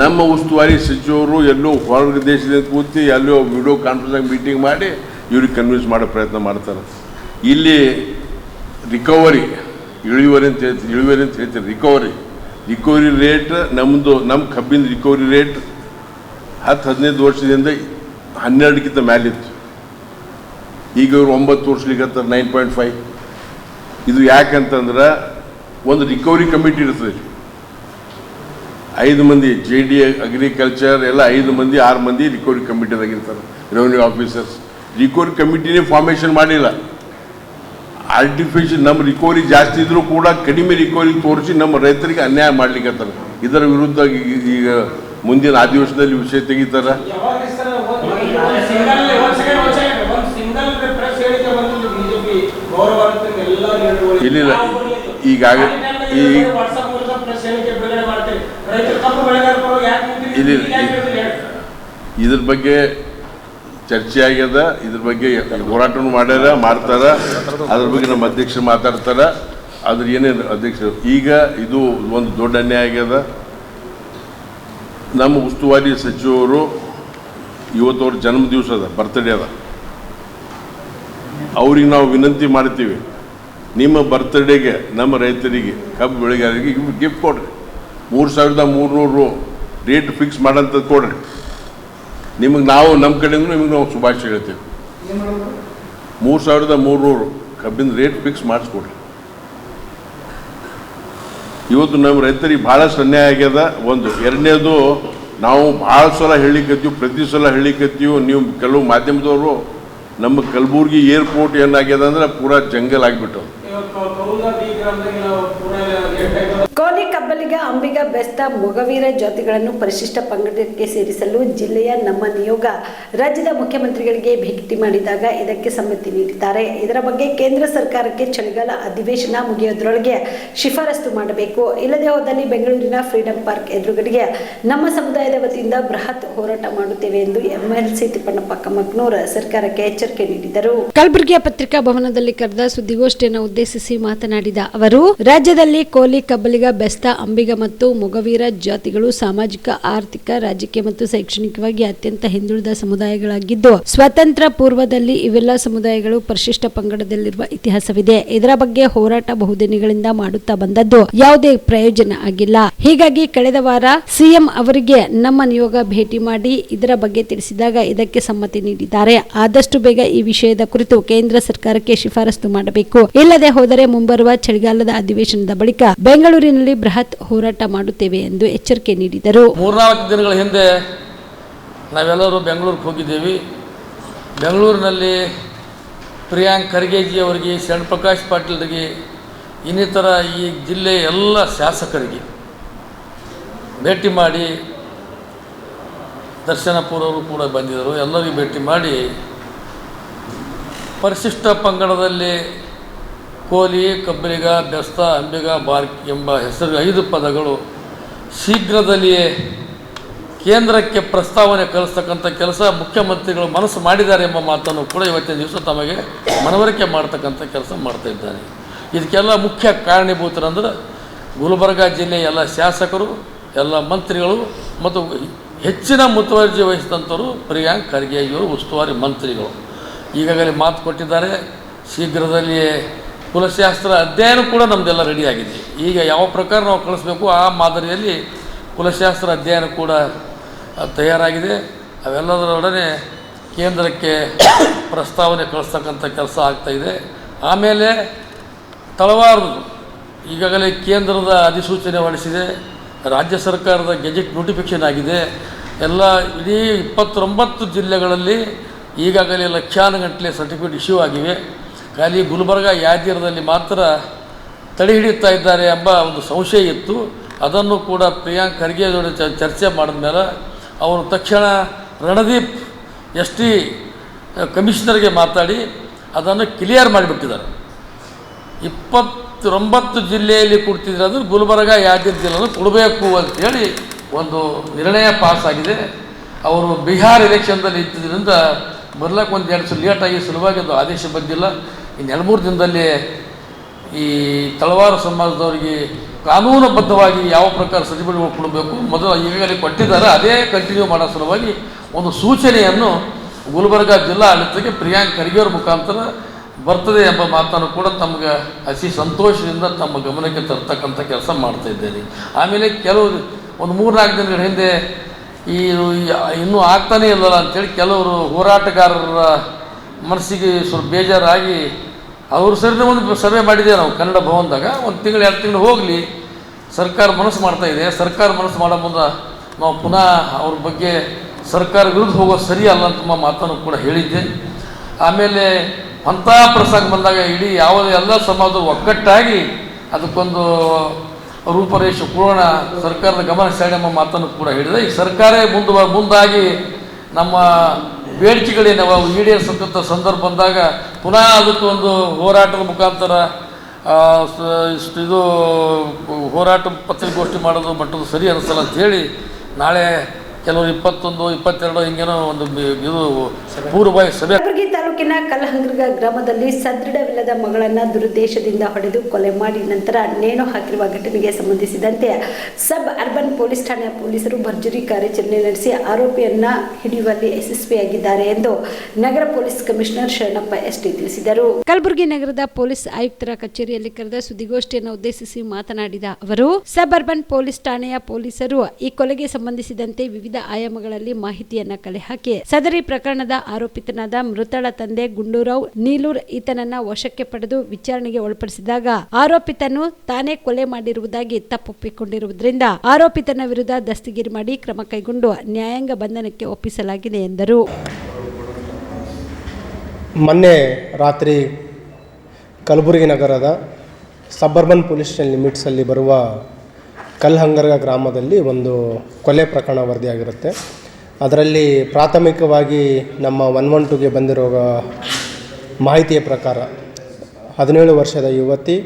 ನಮ್ಮ ಉಸ್ತುವಾರಿ ಸಚಿವರು ಎಲ್ಲೋ ಹೊರ ದೇಶದಿಂದ ಕೂತಿ ಎಲ್ಲೋ ವಿಡಿಯೋ ಕಾನ್ಫರೆನ್ಸ್ ಮೀಟಿಂಗ್ ಮಾಡಿ ಇವ್ರಿಗೆ ಕನ್ವಿನ್ಸ್ ಮಾಡೋ ಪ್ರಯತ್ನ ಮಾಡ್ತಾರೆ. ಇಲ್ಲಿ ಇಳುವರಿ ಅಂತ ಹೇಳ್ತೀವಿ. ರಿಕವರಿ ರೇಟ್ ನಮ್ಮ ಕಬ್ಬಿನ ರಿಕವರಿ ರೇಟ್ 10-15 ವರ್ಷದಿಂದ 12ಕ್ಕಿಂತ ಮೇಲಿತ್ತು. ಈಗ ಇವರು 9 ವರ್ಷಲಿಕ್ಕೆ 9.5. ಇದು ಯಾಕಂತಂದ್ರೆ ಒಂದು ರಿಕವರಿ ಕಮಿಟಿ ಇರ್ತದೆ. 5 ಮಂದಿ JD ಅಗ್ರಿಕಲ್ಚರ್ ಎಲ್ಲ 5 ಮಂದಿ 6 ಮಂದಿ ರಿಕವರಿ ಕಮಿಟಿದಾಗಿರ್ತಾರೆ. ರೆವೆನ್ಯೂ ಆಫೀಸರ್ಸ್ ರಿಕವರಿ ಕಮಿಟಿನೇ ಫಾರ್ಮೇಷನ್ ಮಾಡಿಲ್ಲ. ಆರ್ಟಿಫಿಷಿಯಲ್ ನಮ್ಮ ರಿಕವರಿ ಜಾಸ್ತಿ ಇದ್ರೂ ಕೂಡ ಕಡಿಮೆ ರಿಕವರಿ ತೋರಿಸಿ ನಮ್ಮ ರೈತರಿಗೆ ಅನ್ಯಾಯ ಮಾಡ್ಲಿಕ್ಕೆ. ಇದರ ವಿರುದ್ಧ ಈಗ ಮುಂದಿನ ಅಧಿವೇಶನದಲ್ಲಿ ವಿಷಯ ತೆಗಿತಾರ. ಇಲ್ಲ ಈಗಾಗ ಇದ್ರ ಬಗ್ಗೆ ಚರ್ಚೆ ಆಗ್ಯದ. ಇದ್ರ ಬಗ್ಗೆ ಹೋರಾಟನೂ ಮಾಡ್ಯಾರ, ಮಾಡ್ತಾರ. ಅದ್ರ ಬಗ್ಗೆ ನಮ್ಮ ಅಧ್ಯಕ್ಷರು ಮಾತಾಡ್ತಾರ. ಅದ್ರ ಏನೇನು ಅಧ್ಯಕ್ಷರು ಈಗ ಇದು ಒಂದು ದೊಡ್ಡ ಅನ್ಯಾಯ ಆಗ್ಯದ. ನಮ್ಮ ಉಸ್ತುವಾರಿ ಸಚಿವರು ಇವತ್ತವ್ರ ಜನ್ಮ ದಿವಸ ಅದ, ಬರ್ತ್ಡೇ ಅದ. ಅವ್ರಿಗೆ ನಾವು ವಿನಂತಿ ಮಾಡ್ತೀವಿ, ನಿಮ್ಮ ಬರ್ತ್ಡೇಗೆ ನಮ್ಮ ರೈತರಿಗೆ ಕಬ್ಬು ಬೆಳೆಗಾರರಿಗೆ ಗಿಫ್ಟ್ ಕೊಡ್ರಿ. 3,300 ರೇಟ್ ಫಿಕ್ಸ್ ಮಾಡೋಂಥದ್ದು ಕೊಡ್ರಿ. ನಿಮಗೆ ನಾವು ನಮ್ಮ ಕಡೆಯಿಂದ ನಿಮಗೆ ನಾವು ಶುಭಾಶಯ ಹೇಳ್ತೀವಿ. 3,300 ಕಬ್ಬಿನ ರೇಟ್ ಫಿಕ್ಸ್ ಮಾಡಿಸ್ಕೊಡ್ರಿ. ಇವತ್ತು ನಮ್ಮ ರೈತರಿಗೆ ಭಾಳಷ್ಟು ಅನ್ಯಾಯ ಆಗ್ಯದ. ಒಂದು ಎರಡನೇದು, ನಾವು ಭಾಳ ಸಲ ಹೇಳಿಕತ್ತೀವಿ, ಪ್ರತಿ ಸಲ ಹೇಳಿಕತ್ತೀವಿ. ನೀವು ಕೆಲವು ಮಾಧ್ಯಮದವರು ನಮ್ಮ ಕಲಬುರ್ಗಿ ಏರ್ಪೋರ್ಟ್ ಏನಾಗ್ಯದ ಅಂದ್ರೆ ಪೂರಾ ಜಂಗಲ್ ಆಗಿಬಿಟ್ಟು. ಕೋಲಿ ಕಬ್ಬಲಿಗ ಅಂಬಿಗ ಬೆಸ್ತ ಮೊಗವೀರ ಜಾತಿಗಳನ್ನು ಪರಿಶಿಷ್ಟ ಪಂಗಡಕ್ಕೆ ಸೇರಿಸಲು ಜಿಲ್ಲೆಯ ನಮ್ಮ ನಿಯೋಗ ರಾಜ್ಯದ ಮುಖ್ಯಮಂತ್ರಿಗಳಿಗೆ ಭೇಟಿ ಮಾಡಿದಾಗ ಇದಕ್ಕೆ ಸಮ್ಮತಿ ನೀಡಿದ್ದಾರೆ. ಇದರ ಬಗ್ಗೆ ಕೇಂದ್ರ ಸರ್ಕಾರಕ್ಕೆ ಚಳಿಗಾಲ ಅಧಿವೇಶನ ಮುಗಿಯೋದ್ರೊಳಗೆ ಶಿಫಾರಸು ಮಾಡಬೇಕು. ಇಲ್ಲದೆ ಹೋದಲ್ಲಿ ಬೆಂಗಳೂರಿನ ಫ್ರೀಡಂ ಪಾರ್ಕ್ ಎದುರುಗಡೆಗೆ ನಮ್ಮ ಸಮುದಾಯದ ವತಿಯಿಂದ ಬೃಹತ್ ಹೋರಾಟ ಮಾಡುತ್ತೇವೆ ಎಂದು MLC ತಿಪ್ಪಣ್ಣಪ್ಪ ಕಮ್ಮಕ್ನೂರ್ ಸರ್ಕಾರಕ್ಕೆ ಎಚ್ಚರಿಕೆ ನೀಡಿದರು. ಕಲಬುರಗಿಯ ಪತ್ರಿಕಾ ಭವನದಲ್ಲಿ ಕರೆದ ಸುದ್ದಿಗೋಷ್ಠಿಯನ್ನು ಉದ್ದೇಶಿಸಿ ಮಾತನಾಡಿದ ಅವರು, ರಾಜ್ಯದಲ್ಲಿ ಕೋಲಿ ಕಬ್ಬಲಿಗ ಬೆಸ್ತ ಅಂಬಿಗ ಮತ್ತು ಮೊಗವೀರ ಜಾತಿಗಳು ಸಾಮಾಜಿಕ, ಆರ್ಥಿಕ, ರಾಜಕೀಯ ಮತ್ತು ಶೈಕ್ಷಣಿಕವಾಗಿ ಅತ್ಯಂತ ಹಿಂದುಳಿದ ಸಮುದಾಯಗಳಾಗಿದ್ದು, ಸ್ವಾತಂತ್ರ್ಯ ಪೂರ್ವದಲ್ಲಿ ಇವೆಲ್ಲ ಸಮುದಾಯಗಳು ಪರಿಶಿಷ್ಟ ಪಂಗಡದಲ್ಲಿರುವ ಇತಿಹಾಸವಿದೆ. ಇದರ ಬಗ್ಗೆ ಹೋರಾಟ ಬಹುದಿನಗಳಿಂದ ಮಾಡುತ್ತಾ ಬಂದದ್ದು ಯಾವುದೇ ಪ್ರಯೋಜನ ಆಗಿಲ್ಲ. ಹೀಗಾಗಿ ಕಳೆದ ವಾರ ಸಿಎಂ ಅವರಿಗೆ ನಮ್ಮ ನಿಯೋಗ ಭೇಟಿ ಮಾಡಿ ಇದರ ಬಗ್ಗೆ ತಿಳಿಸಿದಾಗ ಇದಕ್ಕೆ ಸಮ್ಮತಿ ನೀಡಿದ್ದಾರೆ. ಆದಷ್ಟು ಬೇಗ ಈ ವಿಷಯದ ಕುರಿತು ಕೇಂದ್ರ ಸರ್ಕಾರಕ್ಕೆ ಶಿಫಾರಸು ಮಾಡಬೇಕು. ಇಲ್ಲದೆ ಹೋದರೆ ಮುಂಬರುವ ಚಳಿಗಾಲದ ಅಧಿವೇಶನದ ಬಳಿಕ ಬೆಂಗಳೂರಿನಲ್ಲಿ ಬೃಹತ್ ಹೋರಾಟ ಮಾಡುತ್ತೇವೆ ಎಂದು ಎಚ್ಚರಿಕೆ ನೀಡಿದರು. 3-4 ದಿನಗಳ ಹಿಂದೆ ನಾವೆಲ್ಲರೂ ಬೆಂಗಳೂರಿಗೆ ಹೋಗಿದ್ದೇವೆ. ಬೆಂಗಳೂರಿನಲ್ಲಿ ಪ್ರಿಯಾಂಕ್ ಖರ್ಗೆಜಿ ಅವರಿಗೆ, ಶರಣ್ ಪ್ರಕಾಶ್ ಪಾಟೀಲ್ರಿಗೆ, ಇನ್ನಿತರ ಈ ಜಿಲ್ಲೆಯ ಎಲ್ಲ ಶಾಸಕರಿಗೆ ಭೇಟಿ ಮಾಡಿ, ದರ್ಶನಪುರವರು ಕೂಡ ಬಂದಿದ್ದರು, ಎಲ್ಲರಿಗೂ ಭೇಟಿ ಮಾಡಿ ಪರಿಶಿಷ್ಟ ಪಂಗಡದಲ್ಲಿ ಕೋಲಿ, ಕಬ್ಬಲಿಗ, ಬೆಸ್ತ, ಅಂಬಿಗ, ಬಾರ್ಕ್ ಎಂಬ ಹೆಸರು 5 ಪದಗಳು ಶೀಘ್ರದಲ್ಲಿಯೇ ಕೇಂದ್ರಕ್ಕೆ ಪ್ರಸ್ತಾವನೆ ಕಳಿಸ್ತಕ್ಕಂಥ ಕೆಲಸ ಮುಖ್ಯಮಂತ್ರಿಗಳು ಮನಸ್ಸು ಮಾಡಿದ್ದಾರೆ ಎಂಬ ಮಾತನ್ನು ಕೂಡ ಇವತ್ತಿನ ದಿವಸ ತಮಗೆ ಮನವರಿಕೆ ಮಾಡ್ತಕ್ಕಂಥ ಕೆಲಸ ಮಾಡ್ತಾ ಇದ್ದಾರೆ. ಇದಕ್ಕೆಲ್ಲ ಮುಖ್ಯ ಕಾರಣೀಭೂತರಂದ್ರೆ ಗುಲ್ಬರ್ಗ ಜಿಲ್ಲೆಯ ಎಲ್ಲ ಶಾಸಕರು, ಎಲ್ಲ ಮಂತ್ರಿಗಳು ಮತ್ತು ಹೆಚ್ಚಿನ ಮುತುವರ್ಜಿ ವಹಿಸಿದಂಥವರು ಪ್ರಿಯಾಂಕ್ ಖರ್ಗೆಯವರು ಉಸ್ತುವಾರಿ ಮಂತ್ರಿಗಳು. ಈಗಾಗಲೇ ಮಾತು ಕೊಟ್ಟಿದ್ದಾರೆ, ಶೀಘ್ರದಲ್ಲಿಯೇ ಕುಲಶಾಸ್ತ್ರ ಅಧ್ಯಯನ ಕೂಡ ನಮ್ಮದೆಲ್ಲ ರೆಡಿಯಾಗಿದೆ. ಈಗ ಯಾವ ಪ್ರಕಾರ ನಾವು ಕಳಿಸ್ಬೇಕು ಆ ಮಾದರಿಯಲ್ಲಿ ಕುಲಶಾಸ್ತ್ರ ಅಧ್ಯಯನ ಕೂಡ ತಯಾರಾಗಿದೆ. ಅವೆಲ್ಲದರೊಡನೆ ಕೇಂದ್ರಕ್ಕೆ ಪ್ರಸ್ತಾವನೆ ಕಳಿಸ್ತಕ್ಕಂಥ ಕೆಲಸ ಆಗ್ತಾಯಿದೆ. ಆಮೇಲೆ ತಳವಾರು ಈಗಾಗಲೇ ಕೇಂದ್ರದ ಅಧಿಸೂಚನೆ ಹೊರಡಿಸಿದೆ, ರಾಜ್ಯ ಸರ್ಕಾರದ ಗೆಜೆಟ್ ನೋಟಿಫಿಕೇಷನ್ ಆಗಿದೆ. ಎಲ್ಲ ಇಡೀ 29 ಜಿಲ್ಲೆಗಳಲ್ಲಿ ಈಗಾಗಲೇ ಲಕ್ಷಾನುಗಟ್ಟಲೆ ಸರ್ಟಿಫಿಕೇಟ್ ಇಶ್ಯೂ ಆಗಿವೆ. ಖಾಲಿ ಗುಲ್ಬರ್ಗ, ಯಾದಗಿರದಲ್ಲಿ ಮಾತ್ರ ತಡೆ ಹಿಡಿಯುತ್ತಾ ಇದ್ದಾರೆ ಎಂಬ ಒಂದು ಸಂಶಯ ಇತ್ತು. ಅದನ್ನು ಕೂಡ ಪ್ರಿಯಾಂಕ್ ಖರ್ಗೆ ಜೊತೆ ಚರ್ಚೆ ಮಾಡಿದ ಮೇಲೆ ಅವರು ತಕ್ಷಣ ರಣದೀಪ್ ST ಕಮಿಷನರ್ಗೆ ಮಾತಾಡಿ ಅದನ್ನು ಕ್ಲಿಯರ್ ಮಾಡಿಬಿಟ್ಟಿದ್ದಾರೆ. 29 ಜಿಲ್ಲೆಯಲ್ಲಿ ಕೊಡ್ತಿದ್ರೆ ಅಂದರೆ ಗುಲ್ಬರ್ಗ, ಯಾದಗಿರಿ ಜಿಲ್ಲೆಯನ್ನು ಕೊಡಬೇಕು ಅಂತೇಳಿ ಒಂದು ನಿರ್ಣಯ ಪಾಸ್ ಆಗಿದೆ. ಅವರು ಬಿಹಾರ್ ಎಲೆಕ್ಷನ್ದಲ್ಲಿ ಇದ್ದಿದ್ದರಿಂದ ಬರ್ಲಕ್ಕೆ 1-2 ಸಲ ಲೇಟಾಗಿ ಸಲುವಾಗಿ ಅದು ಆದೇಶ ಬಂದಿಲ್ಲ. ಇನ್ನು 2-3 ದಿನದಲ್ಲಿ ಈ ತಳವಾರು ಸಮಾಜದವರಿಗೆ ಕಾನೂನುಬದ್ಧವಾಗಿ ಯಾವ ಪ್ರಕಾರ ಸರ್ಟಿಫಿಕೇಟ್ ಕೊಡಬೇಕು ಮೊದಲು ಈಗಾಗಲೇ ಕೊಟ್ಟಿದ್ದಾರೆ, ಅದೇ ಕಂಟಿನ್ಯೂ ಮಾಡೋ ಸಲುವಾಗಿ ಒಂದು ಸೂಚನೆಯನ್ನು ಗುಲ್ಬರ್ಗ ಜಿಲ್ಲಾ ಆಡಳಿತಕ್ಕೆ ಪ್ರಿಯಾಂಕ್ ಖರ್ಗೆಯವರ ಮುಖಾಂತರ ಬರ್ತದೆ ಎಂಬ ಮಾತನ್ನು ಕೂಡ ತಮಗೆ ಅತಿ ಸಂತೋಷದಿಂದ ತಮ್ಮ ಗಮನಕ್ಕೆ ತರ್ತಕ್ಕಂಥ ಕೆಲಸ ಮಾಡ್ತಾಯಿದ್ದೇನೆ. ಆಮೇಲೆ ಕೆಲವು ಒಂದು 3-4 ದಿನಗಳ ಹಿಂದೆ ಇನ್ನೂ ಆಗ್ತಾನೇ ಇಲ್ಲಲ್ಲ ಅಂಥೇಳಿ ಕೆಲವರು ಹೋರಾಟಗಾರರ ಮನಸ್ಸಿಗೆ ಸ್ವಲ್ಪ ಬೇಜಾರಾಗಿ ಅವ್ರ ಸರಿನೇ ಒಂದು ಸಭೆ ಮಾಡಿದ್ದೇವೆ ನಾವು ಕನ್ನಡ ಭವನದಾಗ. 1 ತಿಂಗಳು 2 ತಿಂಗಳು ಹೋಗಲಿ, ಸರ್ಕಾರ ಮನಸ್ಸು ಮಾಡ್ತಾ ಇದೆ. ಸರ್ಕಾರ ಮನಸ್ಸು ಮಾಡೋ ಮುಂದೆ ನಾವು ಪುನಃ ಅವ್ರ ಬಗ್ಗೆ ಸರ್ಕಾರ ವಿರುದ್ಧ ಹೋಗೋದು ಸರಿ ಅಲ್ಲ ಅಂತ ಮಾತನ್ನು ಕೂಡ ಹೇಳಿದ್ದೆ. ಆಮೇಲೆ ಅಂಥ ಪ್ರಸಂಗ ಬಂದಾಗ ಇಡೀ ಎಲ್ಲ ಸಮಾಜ ಒಗ್ಗಟ್ಟಾಗಿ ಅದಕ್ಕೊಂದು ರೂಪರೇಷೆ ಕೊಡೋಣ, ಸರ್ಕಾರದ ಗಮನ ಸೆಳೆಯುವ ಎಂಬ ಮಾತನ್ನು ಕೂಡ ಹೇಳಿದೆ. ಈ ಸರ್ಕಾರ ಮುಂದಾಗಿ ನಮ್ಮ ಬೇಡಿಕೆಗಳೇನವ ಈಡೇರಿಸತಕ್ಕಂಥ ಸಂದರ್ಭ ಬಂದಾಗ ಪುನಃ ಅದಕ್ಕೆ ಒಂದು ಹೋರಾಟದ ಮುಖಾಂತರ ಇದು ಹೋರಾಟ ಪತ್ರಿಕಾಗೋಷ್ಠಿ ಮಾಡೋದು ಮಟ್ಟದ್ದು ಸರಿ ಅನಿಸಲ್ಲ ಅಂಥೇಳಿ ನಾಳೆ ಕೆಲವರು 21, 22 ಹಿಂಗೇನೋ ಒಂದು ಇದು ಪೂರ್ವಭಾವಿ ಸಭೆ. ಕಲಬುರಗಿ ತಾಲೂಕಿನ ಕಲ್ಲಹಂಗ್ರಗ ಗ್ರಾಮದಲ್ಲಿ ಸದೃಢವಿಲ್ಲದ ಮಗಳನ್ನ ದುರುದ್ದೇಶದಿಂದ ಹೊಡೆದು ಕೊಲೆ ಮಾಡಿ ನಂತರ ನೇಣು ಹಾಕಿರುವ ಘಟನೆಗೆ ಸಂಬಂಧಿಸಿದಂತೆ ಸಬ್ ಅರ್ಬನ್ ಪೊಲೀಸ್ ಠಾಣೆಯ ಪೊಲೀಸರು ಭರ್ಜರಿ ಕಾರ್ಯಾಚರಣೆ ನಡೆಸಿ ಆರೋಪಿಯನ್ನ ಹಿಡಿಯುವಲ್ಲಿ ಯಶಸ್ವಿಯಾಗಿದ್ದಾರೆ ಎಂದು ನಗರ ಪೊಲೀಸ್ ಕಮಿಷನರ್ ಶರಣಪ್ಪ ಎಸ್ಟಿ ತಿಳಿಸಿದರು. ಕಲಬುರಗಿ ನಗರದ ಪೊಲೀಸ್ ಆಯುಕ್ತರ ಕಚೇರಿಯಲ್ಲಿ ಕರೆದ ಸುದ್ದಿಗೋಷ್ಠಿಯನ್ನು ಉದ್ದೇಶಿಸಿ ಮಾತನಾಡಿದ ಅವರು, ಸಬ್ ಅರ್ಬನ್ ಪೊಲೀಸ್ ಠಾಣೆಯ ಪೊಲೀಸರು ಈ ಕೊಲೆಗೆ ಸಂಬಂಧಿಸಿದಂತೆ ವಿವಿಧ ಆಯಾಮಗಳಲ್ಲಿ ಮಾಹಿತಿಯನ್ನ ಕಲೆ ಹಾಕಿ ಸದರಿ ಪ್ರಕರಣದ ಆರೋಪಿತನಾದ ಮೃತಳ ತಂದೆ ಗುಂಡೂರಾವ್ ನೀಲೂರ್ ಈತನನ್ನ ವಶಕ್ಕೆ ಪಡೆದು ವಿಚಾರಣೆಗೆ ಒಳಪಡಿಸಿದಾಗ ಆರೋಪಿತನು ತಾನೇ ಕೊಲೆ ಮಾಡಿರುವುದಾಗಿ ತಪ್ಪೊಪ್ಪಿಕೊಂಡಿರುವುದರಿಂದ ಆರೋಪಿತನ ವಿರುದ್ಧ ದಸ್ತಗಿರಿ ಮಾಡಿ ಕ್ರಮ ಕೈಗೊಂಡು ನ್ಯಾಯಾಂಗ ಬಂಧನಕ್ಕೆ ಒಪ್ಪಿಸಲಾಗಿದೆ ಎಂದರು. ಮೊನ್ನೆ ರಾತ್ರಿ ಕಲಬುರಗಿ ನಗರದ ಸಬರ್ಬನ್ ಪೊಲೀಸ್ ಲಿಮಿಟ್ಸಲ್ಲಿ ಬರುವ ಕಲ್ಲಹಂಗರ ಗ್ರಾಮದಲ್ಲಿ ಒಂದು ಕೊಲೆ ಪ್ರಕರಣ ವರದಿಯಾಗಿರುತ್ತೆ. ಅದರಲ್ಲಿ ಪ್ರಾಥಮಿಕವಾಗಿ ನಮ್ಮ 112ಗೆ ಬಂದಿರೋ ಮಾಹಿತಿಯ ಪ್ರಕಾರ 17 ವರ್ಷದ ಯುವತಿ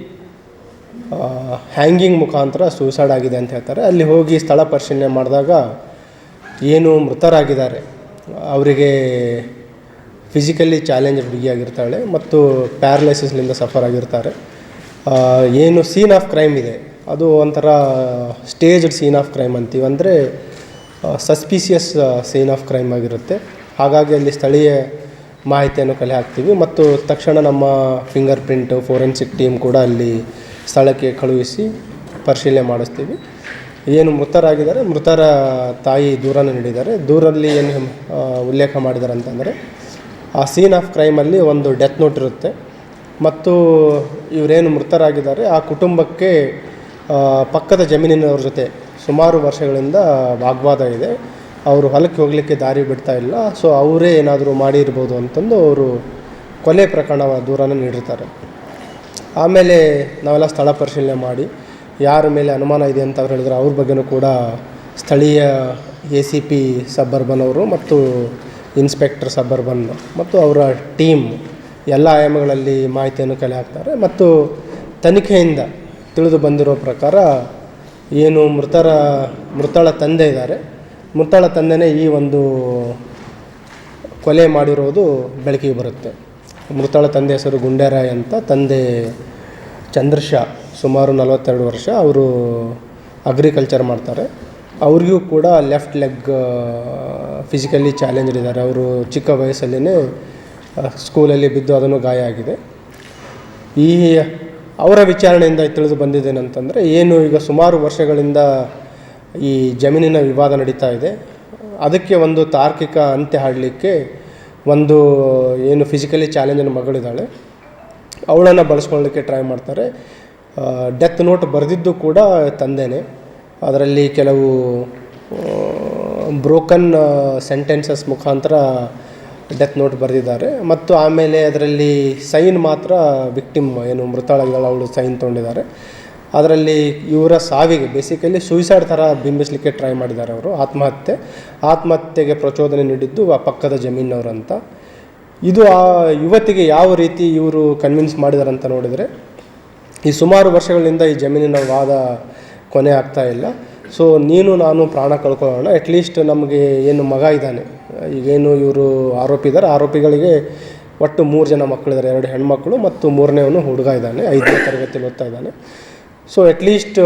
ಹ್ಯಾಂಗಿಂಗ್ ಮುಖಾಂತರ ಸೂಸೈಡ್ ಆಗಿದೆ ಅಂತ ಹೇಳ್ತಾರೆ. ಅಲ್ಲಿ ಹೋಗಿ ಸ್ಥಳ ಪರಿಶೀಲನೆ ಮಾಡಿದಾಗ ಏನು ಮೃತರಾಗಿದ್ದಾರೆ ಅವರಿಗೆ ಫಿಸಿಕಲಿ ಚಾಲೆಂಜ್ ಹುಡುಗಿಯಾಗಿರ್ತಾಳೆ ಮತ್ತು ಪ್ಯಾರಲೈಸಿಸ್ನಿಂದ ಸಫರ್ ಆಗಿರ್ತಾರೆ. ಏನು ಸೀನ್ ಆಫ್ ಕ್ರೈಮ್ ಇದೆ ಅದು ಒಂಥರ ಸ್ಟೇಜ್ಡ್ ಸೀನ್ ಆಫ್ ಕ್ರೈಮ್ ಅಂತೀವಿ, ಅಂದರೆ ಸಸ್ಪಿಷಿಯಸ್ ಸೀನ್ ಆಫ್ ಕ್ರೈಮ್ ಆಗಿರುತ್ತೆ. ಹಾಗಾಗಿ ಅಲ್ಲಿ ಸ್ಥಳೀಯ ಮಾಹಿತಿಯನ್ನು ಕಲೆ ಹಾಕ್ತೀವಿ ಮತ್ತು ತಕ್ಷಣ ನಮ್ಮ ಫಿಂಗರ್ ಪ್ರಿಂಟು ಫೋರೆನ್ಸಿಕ್ ಟೀಮ್ ಕೂಡ ಅಲ್ಲಿ ಸ್ಥಳಕ್ಕೆ ಕಳುಹಿಸಿ ಪರಿಶೀಲನೆ ಮಾಡಿಸ್ತೀವಿ. ಏನು ಮೃತರಾಗಿದ್ದಾರೆ, ಮೃತರ ತಾಯಿ ದೂರನ್ನು ನೀಡಿದ್ದಾರೆ. ದೂರಲ್ಲಿ ಏನು ಉಲ್ಲೇಖ ಮಾಡಿದ್ದಾರೆ ಅಂತಂದರೆ ಆ ಸೀನ್ ಆಫ್ ಕ್ರೈಮಲ್ಲಿ ಒಂದು ಡೆತ್ ನೋಟ್ ಇರುತ್ತೆ ಮತ್ತು ಇವರೇನು ಮೃತರಾಗಿದ್ದಾರೆ ಆ ಕುಟುಂಬಕ್ಕೆ ಪಕ್ಕದ ಜಮೀನಿನವ್ರ ಜೊತೆ ಸುಮಾರು ವರ್ಷಗಳಿಂದ ವಾಗ್ವಾದ ಇದೆ. ಅವರು ಹೊಲಕ್ಕೆ ಹೋಗಲಿಕ್ಕೆ ದಾರಿ ಬಿಡ್ತಾ ಇಲ್ಲ. ಸೊ ಅವರೇ ಏನಾದರೂ ಮಾಡಿರ್ಬೋದು ಅಂತಂದು ಅವರು ಕೊಲೆ ಪ್ರಕರಣ ದೂರನ್ನು ನೀಡಿರ್ತಾರೆ. ಆಮೇಲೆ ನಾವೆಲ್ಲ ಸ್ಥಳ ಪರಿಶೀಲನೆ ಮಾಡಿ ಯಾರ ಮೇಲೆ ಅನುಮಾನ ಇದೆ ಅಂತ ಅವ್ರು ಹೇಳಿದ್ರು ಅವ್ರ ಬಗ್ಗೆನೂ ಕೂಡ ಸ್ಥಳೀಯ ACP ಸಬರ್ಬನ್ ಅವರು ಮತ್ತು ಇನ್ಸ್ಪೆಕ್ಟರ್ ಸಬರ್ಬನ್ ಮತ್ತು ಅವರ ಟೀಮ್ ಎಲ್ಲ ಆಯಾಮಗಳಲ್ಲಿ ಮಾಹಿತಿಯನ್ನು ಕಲೆ ಹಾಕ್ತಾರೆ. ಮತ್ತು ತನಿಖೆಯಿಂದ ತಿಳಿದು ಬಂದಿರೋ ಪ್ರಕಾರ ಏನು ಮೃತಳ ತಂದೆ ಇದ್ದಾರೆ, ಮೃತಳ ತಂದೆನೇ ಈ ಒಂದು ಕೊಲೆ ಮಾಡಿರೋದು ಬೆಳಕಿಗೆ ಬರುತ್ತೆ. ಮೃತಳ ತಂದೆ ಹೆಸರು ಗುಂಡೇರಾಯ್ ಅಂತ, ತಂದೆ ಚಂದ್ರಶಾ, ಸುಮಾರು 42 ವರ್ಷ, ಅವರು ಅಗ್ರಿಕಲ್ಚರ್ ಮಾಡ್ತಾರೆ. ಅವ್ರಿಗೂ ಕೂಡ ಲೆಫ್ಟ್ ಲೆಗ್ ಫಿಸಿಕಲಿ ಚಾಲೆಂಜ್ಡ್ ಇದ್ದಾರೆ. ಅವರು ಚಿಕ್ಕ ವಯಸ್ಸಲ್ಲೇ ಸ್ಕೂಲಲ್ಲಿ ಬಿದ್ದು ಅದನ್ನು ಗಾಯ ಆಗಿದೆ. ಈ ಅವರ ವಿಚಾರಣೆಯಿಂದ ತಿಳಿದು ಬಂದಿದ್ದೇನೆಂತಂದರೆ ಏನು ಈಗ ಸುಮಾರು ವರ್ಷಗಳಿಂದ ಈ ಜಮೀನಿನ ವಿವಾದ ನಡೀತಾ ಇದೆ. ಅದಕ್ಕೆ ಒಂದು ತಾರ್ಕಿಕ ಅಂತ್ಯ ಹಾಡಲಿಕ್ಕೆ ಒಂದು ಏನು ಫಿಸಿಕಲಿ ಚಾಲೆಂಜಿನ ಮಗಳಿದ್ದಾಳೆ ಅವಳನ್ನು ಬಳಸ್ಕೊಳ್ಳಲಿಕ್ಕೆ ಟ್ರೈ ಮಾಡ್ತಾರೆ. ಡೆತ್ ನೋಟ್ ಬರೆದಿದ್ದು ಕೂಡ ತಂದೆನೇ. ಅದರಲ್ಲಿ ಕೆಲವು ಬ್ರೋಕನ್ ಸೆಂಟೆನ್ಸಸ್ ಮುಖಾಂತರ ಡೆತ್ ನೋಟ್ ಬರೆದಿದ್ದಾರೆ ಮತ್ತು ಆಮೇಲೆ ಅದರಲ್ಲಿ ಸೈನ್ ಮಾತ್ರ ವಿಕ್ಟಿಮ್ ಏನು ಮೃತಳಾಗಿದ್ದಾಳೆ ಅವಳು ಸೈನ್ ತೊಗೊಂಡಿದ್ದಾರೆ. ಅದರಲ್ಲಿ ಇವರ ಸಾವಿಗೆ ಬೇಸಿಕಲಿ ಸೂಸೈಡ್ ಥರ ಬಿಂಬಿಸಲಿಕ್ಕೆ ಟ್ರೈ ಮಾಡಿದ್ದಾರೆ ಅವರು. ಆತ್ಮಹತ್ಯೆಗೆ ಪ್ರಚೋದನೆ ನೀಡಿದ್ದು ಆ ಪಕ್ಕದ ಜಮೀನವರು ಅಂತ. ಇದು ಆ ಯುವತಿಗೆ ಯಾವ ರೀತಿ ಇವರು ಕನ್ವಿನ್ಸ್ ಮಾಡಿದ್ದಾರೆ ಅಂತ ನೋಡಿದರೆ, ಈ ಸುಮಾರು ವರ್ಷಗಳಿಂದ ಈ ಜಮೀನಿನ ವಾದ ಕೊನೆ ಆಗ್ತಾ ಇಲ್ಲ. ಸೊ ನೀನು ನಾನು ಪ್ರಾಣ ಕಳ್ಕೊಳ್ಳೋಣ, ಅಟ್ಲೀಸ್ಟ್ ನಮಗೆ ಏನು ಮಗ ಇದ್ದಾನೆ, ಈಗೇನು ಇವರು ಆರೋಪಿ ಇದ್ದಾರೆ, ಆರೋಪಿಗಳಿಗೆ ಒಟ್ಟು 3 ಜನ ಮಕ್ಕಳಿದ್ದಾರೆ, 2 ಹೆಣ್ಮಕ್ಳು ಮತ್ತು 3ನೇವನು ಹುಡುಗ ಇದ್ದಾನೆ, 5ನೇ ತರಗತಿಯಲ್ಲಿ ಓದ್ತಾ ಇದ್ದಾನೆ. ಸೊ ಅಟ್ಲೀಸ್ಟ್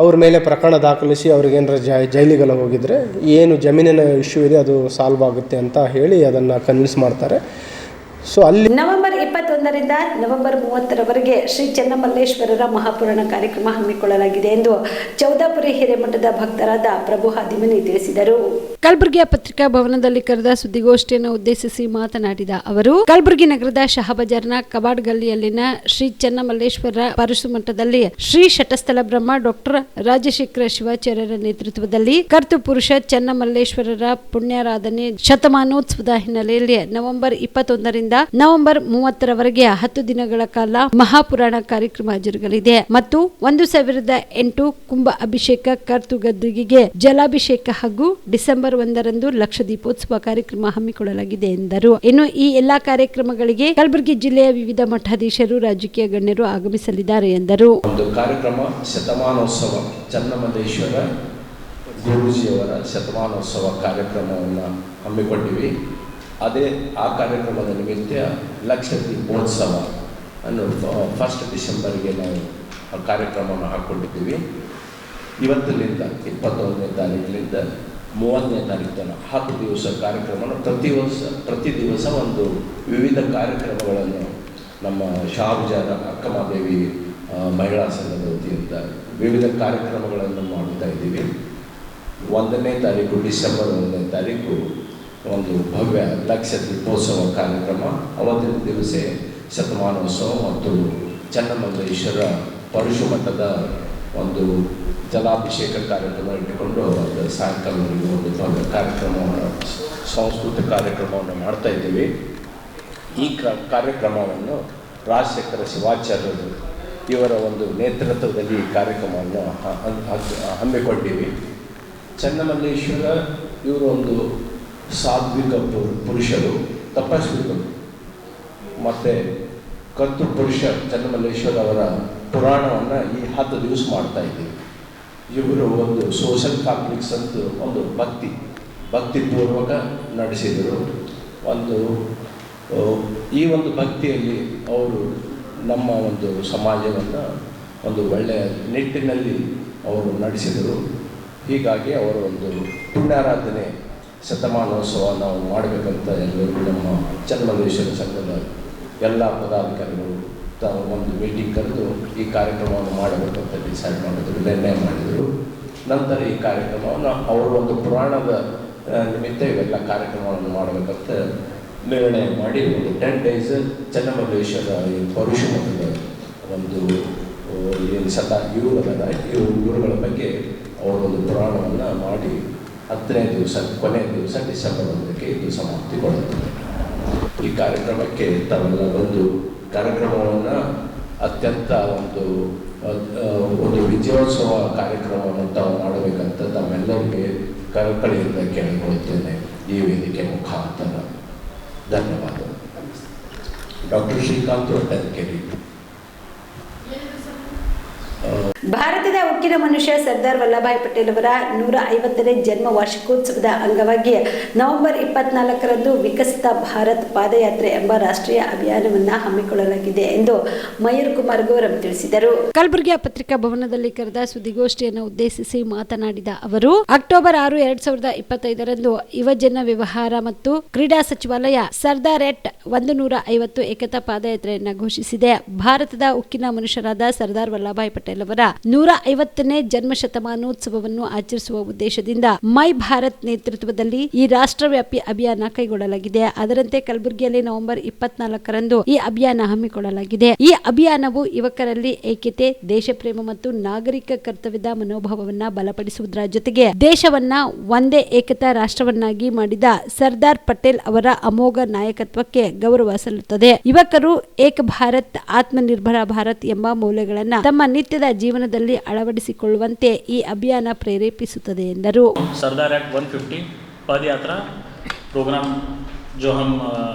ಅವ್ರ ಮೇಲೆ ಪ್ರಕರಣ ದಾಖಲಿಸಿ ಅವ್ರಿಗೇನಾರ ಜೈಲಿಗೆಲ್ಲ ಹೋಗಿದರೆ ಏನು ಜಮೀನಿನ ಇಶ್ಯೂ ಇದೆ ಅದು ಸಾಲ್ವ್ ಆಗುತ್ತೆ ಅಂತ ಹೇಳಿ ಅದನ್ನು ಕನ್ವಿನ್ಸ್ ಮಾಡ್ತಾರೆ. ಸೊ ಅಲ್ಲಿ ನವೆಂಬರ್ 21ರಿಂದ ನವೆಂಬರ್ 30ರವರೆಗೆ ಶ್ರೀ ಚೆನ್ನಮಲ್ಲೇಶ್ವರರ ಮಹಾಪುರಾಣ ಕಾರ್ಯಕ್ರಮ ಹಮ್ಮಿಕೊಳ್ಳಲಾಗಿದೆ ಎಂದು ಚೌದಾಪುರಿ ಹಿರೇಮಠದ ಭಕ್ತರಾದ ಪ್ರಭು ಹಾದಿಮನಿ ತಿಳಿಸಿದರು. ಕಲಬುರಗಿಯ ಪತ್ರಿಕಾ ಭವನದಲ್ಲಿ ಕರೆದ ಸುದ್ದಿಗೋಷ್ಠಿಯನ್ನು ಉದ್ದೇಶಿಸಿ ಮಾತನಾಡಿದ ಅವರು, ಕಲಬುರಗಿ ನಗರದ ಶಹಾಬಜಾರ್ನ ಕಬಾಡ್ ಗಲ್ಲಿಯಲ್ಲಿನ ಶ್ರೀ ಚೆನ್ನಮಲ್ಲೇಶ್ವರ ಪರಶುಮಠದಲ್ಲಿ ಶ್ರೀ ಶಟಸ್ಥಲ ಬ್ರಹ್ಮ ಡಾಕ್ಟರ್ ರಾಜಶೇಖರ ಶಿವಾಚಾರ್ಯರ ನೇತೃತ್ವದಲ್ಲಿ ಕರ್ತು ಪುರುಷ ಚೆನ್ನಮಲ್ಲೇಶ್ವರರ ಪುಣ್ಯಾರಾಧನೆ ಶತಮಾನೋತ್ಸವದ ಹಿನ್ನೆಲೆಯಲ್ಲಿ ನವೆಂಬರ್ 21ರಿಂದ ನವೆಂಬರ್ 30ರವರೆಗೆ 10 ದಿನಗಳ ಕಾಲ ಮಹಾಪುರಾಣ ಕಾರ್ಯಕ್ರಮ ಜರುಗಲಿದೆ ಮತ್ತು 1008 ಕುಂಭ ಅಭಿಷೇಕ, ಕರ್ತು ಗದ್ದಿಗೆಗೆ ಜಲಾಭಿಷೇಕ ಹಾಗೂ ಡಿಸೆಂಬರ್ 1ರಂದು ಲಕ್ಷ ದೀಪೋತ್ಸವ ಕಾರ್ಯಕ್ರಮ ಹಮ್ಮಿಕೊಳ್ಳಲಾಗಿದೆ ಎಂದರು. ಇನ್ನು ಈ ಎಲ್ಲಾ ಕಾರ್ಯಕ್ರಮಗಳಿಗೆ ಕಲಬುರಗಿ ಜಿಲ್ಲೆಯ ವಿವಿಧ ಮಠಾಧೀಶರು, ರಾಜಕೀಯ ಗಣ್ಯರು ಆಗಮಿಸಲಿದ್ದಾರೆ ಎಂದರು. ಒಂದು ಕಾರ್ಯಕ್ರಮ ಶತಮಾನೋತ್ಸವ ಚೆನ್ನಮಲ್ಲೇಶ್ವರ ಗುರೂಜಿಯವರ ಶತಮಾನೋತ್ಸವ ಕಾರ್ಯಕ್ರಮವನ್ನು ಹಮ್ಮಿಕೊಂಡಿವಿ. ಅದೇ ಆ ಕಾರ್ಯಕ್ರಮದ ನಿಮಿತ್ತ ಲಕ್ಷ ದೀಪೋತ್ಸವ ಅನ್ನು 1 ಡಿಸೆಂಬರ್ಗೆ ನಾವು ಆ ಕಾರ್ಯಕ್ರಮವನ್ನು ಹಾಕ್ಕೊಂಡಿದ್ದೀವಿ. ಇವತ್ತಿನಿಂದ 21ನೇ ತಾರೀಕಿನಿಂದ 30ನೇ ತಾರೀಕು ತನಕ 10 ದಿವಸ ಕಾರ್ಯಕ್ರಮವನ್ನು ಪ್ರತಿ ದಿವಸ ಒಂದು ವಿವಿಧ ಕಾರ್ಯಕ್ರಮಗಳನ್ನು ನಮ್ಮ ಶಹಾಬಜಾರ ಅಕ್ಕಮಹಾದೇವಿ ಮಹಿಳಾ ಸಂಘದ ವತಿಯಿಂದ ವಿವಿಧ ಕಾರ್ಯಕ್ರಮಗಳನ್ನು ಮಾಡ್ತಾ ಇದ್ದೀವಿ. 1ನೇ ತಾರೀಕು ಡಿಸೆಂಬರ್ 1ನೇ ತಾರೀಕು ಒಂದು ಭವ್ಯ ಲಕ್ಷ ದೀಪೋತ್ಸವ ಕಾರ್ಯಕ್ರಮ, ಅವತ್ತಿನ ದಿವಸ ಶತಮಾನೋತ್ಸವ ಮತ್ತು ಚೆನ್ನಮಲ್ಲೇಶ್ವರ ಪರಶುಮಠದ ಒಂದು ಜಲಾಭಿಷೇಕ ಕಾರ್ಯಕ್ರಮ ಇಟ್ಟುಕೊಂಡು ಅದು ಸಾಯಂಕಾಲವರೆಗೂ ಒಂದು ಭವ್ಯ ಕಾರ್ಯಕ್ರಮವನ್ನು ಸಾಂಸ್ಕೃತಿಕ ಕಾರ್ಯಕ್ರಮವನ್ನು ಮಾಡ್ತಾ ಇದ್ದೀವಿ. ಈ ಕಾರ್ಯಕ್ರಮವನ್ನು ರಾಜಶೇಖರ ಶಿವಾಚಾರ್ಯರು ಇವರ ಒಂದು ನೇತೃತ್ವದಲ್ಲಿ ಈ ಕಾರ್ಯಕ್ರಮವನ್ನು ಹಮ್ಮಿಕೊಂಡಿವಿ. ಚೆನ್ನಮಲ್ಲೇಶ್ವರ ಇವರು ಒಂದು ಸಾತ್ವಿಕ ಪುರುಷರು, ತಪಸ್ವಿಗಳು. ಮತ್ತು ಕರ್ತು ಪುರುಷ ಚೆನ್ನಮಲ್ಲೇಶ್ವರ ಅವರ ಪುರಾಣವನ್ನು ಈ 10 ದಿವಸ ಮಾಡ್ತಾ ಇದ್ದೀವಿ. ಇವರು ಒಂದು ಸೋಷಲ್ ಕಾಂಪ್ಲೆಕ್ಸ್ ಅಂತ ಒಂದು ಭಕ್ತಿಪೂರ್ವಕ ನಡೆಸಿದರು. ಈ ಒಂದು ಭಕ್ತಿಯಲ್ಲಿ ಅವರು ನಮ್ಮ ಒಂದು ಸಮಾಜವನ್ನು ಒಂದು ಒಳ್ಳೆಯ ನಿಟ್ಟಿನಲ್ಲಿ ಅವರು ನಡೆಸಿದರು. ಹೀಗಾಗಿ ಅವರ ಒಂದು ಪುಣ್ಯಾರಾಧನೆ ಶತಮಾನೋತ್ಸವ ನಾವು ಮಾಡಬೇಕಂತ ಎಲ್ಲರಿಗೂ ನಮ್ಮ ಚೆನ್ನಮಲ್ಲೇಶ್ವರ ಸಂಘದ ಎಲ್ಲ ಪದಾಧಿಕಾರಿಗಳು ಒಂದು ಮೀಟಿಂಗ್ ಕರೆದು ಈ ಕಾರ್ಯಕ್ರಮವನ್ನು ಮಾಡಬೇಕಂತ ಡಿಸೈಡ್ ಮಾಡಿದರು, ನಿರ್ಣಯ ಮಾಡಿದರು. ನಂತರ ಈ ಕಾರ್ಯಕ್ರಮವನ್ನು ಅವರು ಒಂದು ಪುರಾಣದ ನಿಮಿತ್ತ ಇವೆಲ್ಲ ಕಾರ್ಯಕ್ರಮವನ್ನು ಮಾಡಬೇಕಂತ ನಿರ್ಣಯ ಮಾಡಿ ಒಂದು 10 ಡೇಸ್ ಚೆನ್ನಮಲ್ಲೇಶ್ವರ ಈ ಪರಶುಮಠದ ಒಂದು ಏನು ಇವರುಗಳ ಬಗ್ಗೆ ಅವರೊಂದು ಪುರಾಣವನ್ನು ಮಾಡಿ 10ನೇ ದಿವಸ ಕೊನೆಯ ದಿವಸ ಡಿಸೆಂಬರ್ 1ಕ್ಕೆ ಇದು ಸಮಾಪ್ತಿಗೊಳ್ಳುತ್ತದೆ. ಈ ಕಾರ್ಯಕ್ರಮಕ್ಕೆ ತಾವೆಲ್ಲ ಬಂದು ಕಾರ್ಯಕ್ರಮವನ್ನು ಅತ್ಯಂತ ಒಂದು ವಿಜಯೋತ್ಸವ ಕಾರ್ಯಕ್ರಮವನ್ನು ತಾವು ಮಾಡಬೇಕಂತ ತಮ್ಮೆಲ್ಲರಿಗೆ ಕಳಕಳಿಯಿಂದ ಕೇಳಿಕೊಳ್ಳುತ್ತೇನೆ ಈ ವೇದಿಕೆ ಮುಖಾಂತರ. ಧನ್ಯವಾದಗಳು. ಡಾಕ್ಟರ್ ಶ್ರೀಕಾಂತ್ ಒಟ್ಟಂಕೆರಿ. ಭಾರತದ ಉಕ್ಕಿನ ಮನುಷ್ಯ ಸರ್ದಾರ್ ವಲ್ಲಭಾಯ್ ಪಟೇಲ್ ಅವರ 150ನೇ ಜನ್ಮ ವಾರ್ಷಿಕೋತ್ಸವದ ಅಂಗವಾಗಿ ನವೆಂಬರ್ 24ರಂದು ವಿಕಸಿತ ಭಾರತ್ ಪಾದಯಾತ್ರೆ ಎಂಬ ರಾಷ್ಟ್ರೀಯ ಅಭಿಯಾನವನ್ನು ಹಮ್ಮಿಕೊಳ್ಳಲಾಗಿದೆ ಎಂದು ಮಯೂರ್ ಕುಮಾರ್ ಗೌರವ್ ತಿಳಿಸಿದರು. ಕಲಬುರಗಿಯ ಪತ್ರಿಕಾ ಭವನದಲ್ಲಿ ಕರೆದ ಸುದ್ದಿಗೋಷ್ಠಿಯನ್ನು ಉದ್ದೇಶಿಸಿ ಮಾತನಾಡಿದ ಅವರು, ಅಕ್ಟೋಬರ್ 6, 2025ರಂದು ಯುವಜನ ವ್ಯವಹಾರ ಮತ್ತು ಕ್ರೀಡಾ ಸಚಿವಾಲಯ ಸರ್ದಾರ್ ಎಟ್ 150 ಏಕತಾ ಪಾದಯಾತ್ರೆಯನ್ನು ಘೋಷಿಸಿದೆ. ಭಾರತದ ಉಕ್ಕಿನ ಮನುಷ್ಯರಾದ ಸರ್ದಾರ್ ವಲ್ಲಭಾಯ್ ಪಟೇಲ್ ಅವರ 150ನೇ ಜನ್ಮ ಶತಮಾನೋತ್ಸವವನ್ನು ಆಚರಿಸುವ ಉದ್ದೇಶದಿಂದ ಮೈ ಭಾರತ್ ನೇತೃತ್ವದಲ್ಲಿ ಈ ರಾಷ್ಟ್ರವ್ಯಾಪಿ ಅಭಿಯಾನ ಕೈಗೊಳ್ಳಲಾಗಿದೆ. ಅದರಂತೆ ಕಲಬುರಗಿಯಲ್ಲಿ ನವೆಂಬರ್ 24ರಂದು ಈ ಅಭಿಯಾನ ಹಮ್ಮಿಕೊಳ್ಳಲಾಗಿದೆ. ಈ ಅಭಿಯಾನವು ಯುವಕರಲ್ಲಿ ಏಕತೆ, ದೇಶಪ್ರೇಮ ಮತ್ತು ನಾಗರಿಕ ಕರ್ತವ್ಯದ ಮನೋಭಾವವನ್ನ ಬಲಪಡಿಸುವುದರ ಜೊತೆಗೆ ದೇಶವನ್ನ ಒಂದೇ ಏಕತಾ ರಾಷ್ಟ್ರವನ್ನಾಗಿ ಮಾಡಿದ ಸರ್ದಾರ್ ಪಟೇಲ್ ಅವರ ಅಮೋಘ ನಾಯಕತ್ವಕ್ಕೆ ಗೌರವ ಸಲ್ಲುತ್ತದೆ. ಯುವಕರು ಏಕ ಭಾರತ್, ಆತ್ಮನಿರ್ಭರ ಭಾರತ್ ಎಂಬ ಮೌಲ್ಯಗಳನ್ನು ತಮ್ಮ ನಿತ್ಯದ ಜೀವನದಲ್ಲಿ ಅಳವಡಿಸಿಕೊಳ್ಳುವಂತೆ ಈ ಅಭಿಯಾನ ಪ್ರೇರೇಪಿಸುತ್ತದೆ ಎಂದರು. सरदार एक्ट 150 पद यात्रा प्रोग्राम जो हम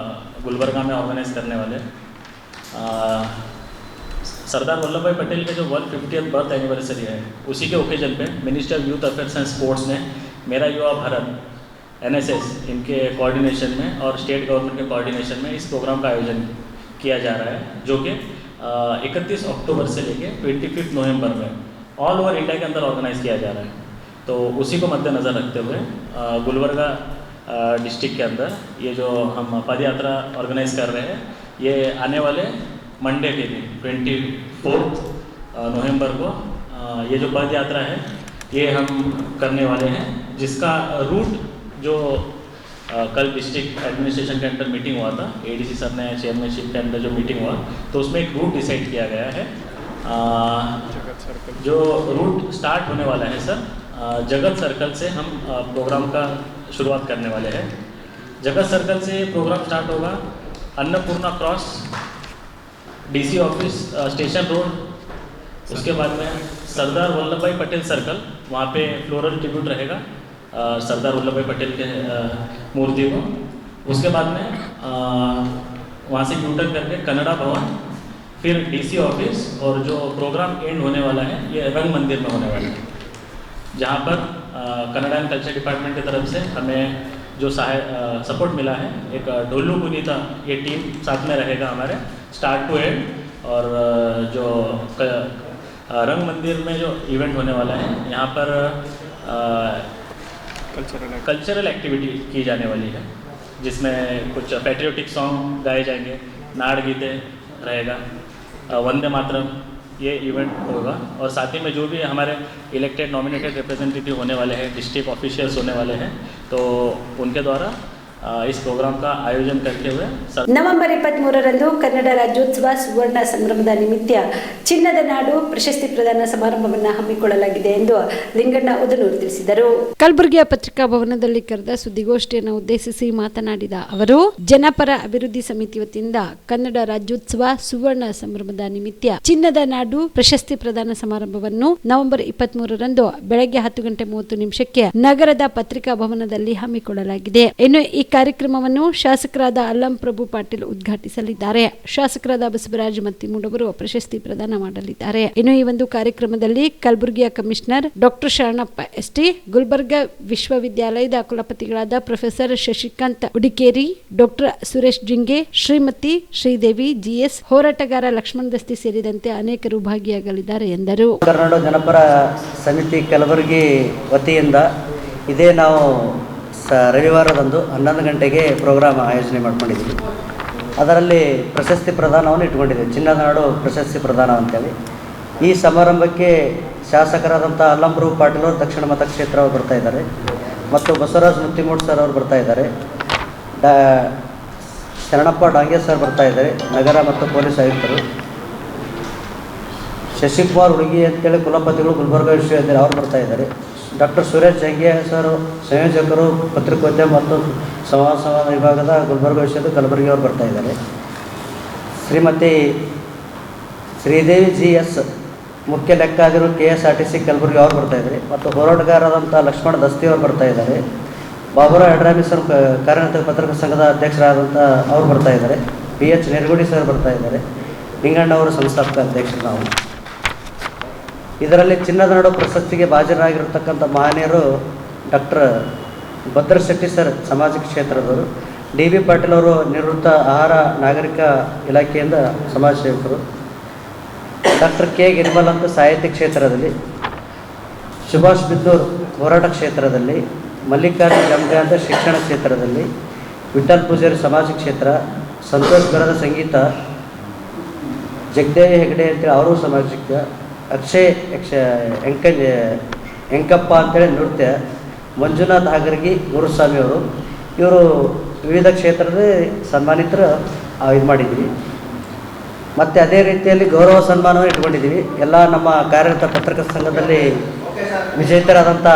गुलबर्गा में ऑर्गेनाइज करने वाले, सरदार वल्लभ भाई पटेल के जो 150th बर्थ एनिवर्सरी है उसी के ओकेजन पे minister youth affairs and sports ने मेरा युवा भारत NSS इनके कोऑर्डिनेशन में और स्टेट गवर्नमेंट के कोऑर्डिनेशन में इस प्रोग्राम का आयोजन किया जा रहा है, जो कि 31 अक्टूबर से लेके 25 नवंबर में ऑल ओवर इंडिया के अंदर ऑर्गेनाइज किया जा रहा है. तो उसी को मद्देनज़र रखते हुए गुलबर्गा डिस्ट्रिक्ट के अंदर ये जो हम पद यात्रा ऑर्गेनाइज कर रहे हैं, ये आने वाले मंडे के दिन 24 नवंबर को ये जो पद यात्रा है ये हम करने वाले हैं, जिसका रूट जो कल डिस्ट्रिक्ट एडमिनिस्ट्रेशन के अंदर मीटिंग हुआ था, एडीसी सर ने चेयरमैनशिप के अंदर जो मीटिंग हुआ तो उसमें एक रूट डिसाइड किया गया है। जो रूट स्टार्ट होने वाला है सर, जगत सर्कल से हम प्रोग्राम का शुरुआत करने वाले हैं। जगत सर्कल से प्रोग्राम स्टार्ट होगा, Annapurna cross, DC office, station road, उसके बाद में सरदार वल्लभ भाई पटेल सर्कल, वहाँ पे फ्लोरल ट्रिब्यूट रहेगा सरदार वल्लभ भाई पटेल के मूर्ति को। उसके बाद में वहाँ से यूटर्न करके कन्नड़ा भवन, फिर डीसी ऑफिस, और जो प्रोग्राम एंड होने वाला है ये रंग मंदिर में होने वाला है, जहाँ पर कन्नड़ा एंड कल्चर डिपार्टमेंट की तरफ से हमें जो सपोर्ट मिला है, एक ढोलू गुनीता ये टीम साथ में रहेगा हमारे स्टार्ट टू एंड। और जो रंग मंदिर में जो इवेंट होने वाला है, यहाँ पर कल्चरल एक्टिविटी की जाने वाली है, जिसमें कुछ पैट्रियोटिक सॉन्ग गाए जाएंगे, नाड़ गीते रहेगा, वंदे मातरम ये इवेंट होगा। और साथ ही में जो भी हमारे इलेक्टेड नॉमिनेटेड रिप्रेजेंटेटिव होने वाले हैं, डिस्ट्रिक्ट ऑफिशियल्स होने वाले हैं, तो उनके द्वारा इस प्रोग्राम का आयोजन करते हुए ನವೆಂಬರ್ 23ರಂದು ಕನ್ನಡ ರಾಜ್ಯೋತ್ಸವ ಸುವರ್ಣ ಸಂಭ್ರಮದ ನಿಮಿತ್ತ ಚಿನ್ನದ ನಾಡು ಪ್ರಶಸ್ತಿ ಪ್ರದಾನ ಸಮಾರಂಭವನ್ನು ಹಮ್ಮಿಕೊಳ್ಳಲಾಗಿದೆ ಎಂದು ಲಿಂಗಣ್ಣ ಉದನೂರು ತಿಳಿಸಿದರು. ಕಲಬುರಗಿಯ ಪತ್ರಿಕಾ ಭವನದಲ್ಲಿ ಕರೆದ ಸುದ್ದಿಗೋಷ್ಠಿಯನ್ನು ಉದ್ದೇಶಿಸಿ ಮಾತನಾಡಿದ ಅವರು, ಜನಪರ ಅಭಿವೃದ್ಧಿ ಸಮಿತಿ ವತಿಯಿಂದ ಕನ್ನಡ ರಾಜ್ಯೋತ್ಸವ ಸುವರ್ಣ ಸಂಭ್ರಮದ ನಿಮಿತ್ತ ಚಿನ್ನದ ನಾಡು ಪ್ರಶಸ್ತಿ ಪ್ರದಾನ ಸಮಾರಂಭವನ್ನು ನವೆಂಬರ್ 23ರಂದು ಬೆಳಗ್ಗೆ 10:30 ನಗರದ ಪತ್ರಿಕಾ ಭವನದಲ್ಲಿ ಹಮ್ಮಿಕೊಳ್ಳಲಾಗಿದೆ. ಇನ್ನು ಈ ಕಾರ್ಯಕ್ರಮವನ್ನು ಶಾಸಕರಾದ ಅಲ್ಲಂ ಪ್ರಭು ಪಾಟೀಲ್ ಉದ್ಘಾಟಿಸಲಿದ್ದಾರೆ. ಶಾಸಕರಾದ ಬಸವರಾಜ ಮತ್ತಿಮೂಡವರು ಪ್ರಶಸ್ತಿ ಪ್ರದಾನ ಮಾಡಲಿದ್ದಾರೆ. ಇನ್ನು ಈ ಒಂದು ಕಾರ್ಯಕ್ರಮದಲ್ಲಿ ಕಲಬುರಗಿಯ commissioner doctor Sharanappa ST, Gulbarga ವಿಶ್ವವಿದ್ಯಾಲಯದ ಕುಲಪತಿಗಳಾದ professor Shashikant Udikeri, doctor Suresh Jinge, Shrimati Sridevi GS, ಹೋರಾಟಗಾರ ಲಕ್ಷ್ಮಣ ದಸ್ತಿ ಸೇರಿದಂತೆ ಅನೇಕರು ಭಾಗಿಯಾಗಲಿದ್ದಾರೆ ಎಂದರು. ಕರ್ನಾಟಕ ಜನಪರ ಸಮಿತಿ ಕಲಬುರಗಿ ವತಿಯಿಂದ ಇದೇ ನಾವು ರವಿವಾರದಂದು 11 ಗಂಟೆಗೆ ಪ್ರೋಗ್ರಾಮ್ ಆಯೋಜನೆ ಮಾಡ್ಕೊಂಡಿದ್ವಿ. ಅದರಲ್ಲಿ ಪ್ರಶಸ್ತಿ ಪ್ರದಾನವನ್ನು ಇಟ್ಕೊಂಡಿದ್ದೀವಿ, ಚಿನ್ನದ ನಾಡು ಪ್ರಶಸ್ತಿ ಪ್ರದಾನ ಅಂತೇಳಿ. ಈ ಸಮಾರಂಭಕ್ಕೆ ಶಾಸಕರಾದಂಥ ಅಲ್ಲಂ ಪ್ರಭು ಪಾಟೀಲ್ ಅವರು ದಕ್ಷಿಣ ಮತಕ್ಷೇತ್ರ ಅವರು ಬರ್ತಾ ಇದ್ದಾರೆ, ಮತ್ತು ಬಸವರಾಜ ಮುತ್ತಿಮೂಡ್ ಸರ್ ಅವರು ಬರ್ತಾ ಇದ್ದಾರೆ, ಶರಣಪ್ಪ ಡಾಂಗೆ ಸರ್ ಬರ್ತಾ ಇದ್ದಾರೆ, ನಗರ ಮತ್ತು ಪೊಲೀಸ್ ಆಯುಕ್ತರು, ಶಶಿಕುಮಾರ್ ಹುಡುಗಿ ಅಂತೇಳಿ ಕುಲಪತಿಗಳು ಗುಲ್ಬರ್ಗ ವಿಶ್ವವಿದ್ಯಾಲಯ ಅವರು ಬರ್ತಾ ಇದ್ದಾರೆ, ಡಾಕ್ಟರ್ ಸುರೇಶ್ ಜಂಗೆ ಸರ್ ಸಂಯೋಜಕರು ಪತ್ರಿಕೋದ್ಯಮ ಮತ್ತು ಸಂವಾದ ವಿಭಾಗದ ಗುಲ್ಬರ್ಗ ವಿಶ್ವದ ಕಲಬುರಗಿ ಅವರು ಬರ್ತಾ ಇದ್ದಾರೆ, ಶ್ರೀಮತಿ ಶ್ರೀದೇವಿ ಜಿಎಸ್ ಮುಖ್ಯ ಲೆಕ್ಕಾಧಿಕಾರಿ KSRTC ಕಲಬುರಗಿ ಅವರು ಬರ್ತಾ ಇದ್ದಾರೆ, ಮತ್ತು ಹೋರಾಟಗಾರರಾದಂಥ ಲಕ್ಷ್ಮಣ ದಸ್ತಿ ಅವರು ಬರ್ತಾ ಇದ್ದಾರೆ, ಬಾಬುರಾವ್ ಯಡ್ರಾಮಿ ಸರ್ ಕಾರ್ಯನಿರತ ಪತ್ರಕರ್ತರ ಸಂಘದ ಅಧ್ಯಕ್ಷರಾದಂಥ ಅವರು ಬರ್ತಾ ಇದ್ದಾರೆ, PH ನೆರಗುಡಿ ಸರ್ ಬರ್ತಾ ಇದ್ದಾರೆ, ಲಿಂಗಣ್ಣ ಅವರು ಸಂಸ್ಥಾಪಕ ಅಧ್ಯಕ್ಷರು ನಾವು. ಇದರಲ್ಲಿ ಚಿನ್ನದ ನಾಡು ಪ್ರಶಸ್ತಿಗೆ ಭಾಜನರಾಗಿರ್ತಕ್ಕಂಥ ಮಹನೀಯರು ಡಾಕ್ಟರ್ ಭದ್ರಶೆಟ್ಟಿ ಸರ್ ಸಾಮಾಜಿಕ ಕ್ಷೇತ್ರದವರು, DB ಪಾಟೀಲ್ ಅವರು ನಿವೃತ್ತ ಆಹಾರ ನಾಗರಿಕ ಇಲಾಖೆಯಿಂದ ಸಮಾಜ ಸೇವಕರು, ಡಾಕ್ಟರ್ K ಗಿರ್ಮಲ್ ಅಂತ ಸಾಹಿತ್ಯ ಕ್ಷೇತ್ರದಲ್ಲಿ, ಸುಭಾಷ್ ಬಿದ್ದೂರ್ ಹೋರಾಟ ಕ್ಷೇತ್ರದಲ್ಲಿ, ಮಲ್ಲಿಕಾರ್ಜುನ್ ಜಂಗೆ ಅಂತ ಶಿಕ್ಷಣ ಕ್ಷೇತ್ರದಲ್ಲಿ, ವಿಠಲ್ ಪೂಜಾರಿ ಸಮಾಜ ಕ್ಷೇತ್ರ, ಸಂತೋಷ್ ಗರದ ಸಂಗೀತ, ಜಗದೇವಿ ಹೆಗಡೆ ಅಂತೇಳಿ ಅವರು ಸಾಮಾಜಿಕ, ಅಕ್ಷಯ್ ಎಂಕಪ್ಪ ಅಂತೇಳಿ ನೃತ್ಯ, ಮಂಜುನಾಥ್ ಹಾಗರ್ಗಿ ಗುರುಸ್ವಾಮಿ ಅವರು, ಇವರು ವಿವಿಧ ಕ್ಷೇತ್ರದಲ್ಲಿ ಸನ್ಮಾನಿತರು ಇದು ಮಾಡಿದ್ವಿ. ಮತ್ತು ಅದೇ ರೀತಿಯಲ್ಲಿ ಗೌರವ ಸನ್ಮಾನವನ್ನು ಇಟ್ಕೊಂಡಿದ್ದೀವಿ. ಎಲ್ಲ ನಮ್ಮ ಕಾರ್ಯರತ ಪತ್ರಕರ್ತರ ಸಂಘದಲ್ಲಿ ವಿಜೇತರಾದಂಥ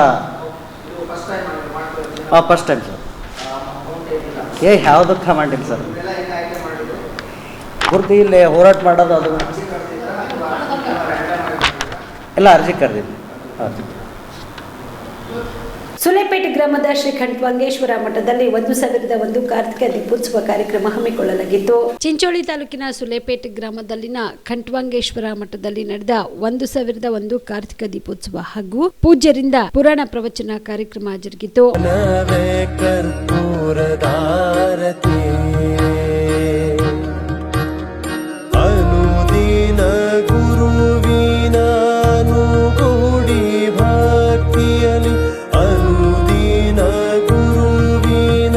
ಫಸ್ಟ್ ಟೈಮ್ ಸರ್ ಯಾವುದಕ್ಕ ಮಾಡಿಲ್ಲ ಸರ್, ಪೂರ್ತಿ ಇಲ್ಲಿ ಹೋರಾಟ ಮಾಡೋದು ಅದು ಎಲ್ಲ ಅರ್ಜಿ ಕರೆದಿದ್ವಿ. ಸುಲೇಪೇಟೆ ಗ್ರಾಮದ ಶ್ರೀ ಖಂಡ್ವಾಂಗೇಶ್ವರ ಮಠದಲ್ಲಿ 1001 ಕಾರ್ತಿಕ ದೀಪೋತ್ಸವ ಕಾರ್ಯಕ್ರಮ ಹಮ್ಮಿಕೊಳ್ಳಲಾಗಿತ್ತು. ಚಿಂಚೋಳಿ ತಾಲೂಕಿನ ಸುಲೇಪೇಟೆ ಗ್ರಾಮದಲ್ಲಿನ ಖಂಡ್ವಾಂಗೇಶ್ವರ ಮಠದಲ್ಲಿ ನಡೆದ 1001 ಕಾರ್ತಿಕ ದೀಪೋತ್ಸವ ಹಾಗೂ ಪೂಜ್ಯರಿಂದ ಪುರಾಣ ಪ್ರವಚನ ಕಾರ್ಯಕ್ರಮ ಜರುಗಿತು. ಗುರುವಿನ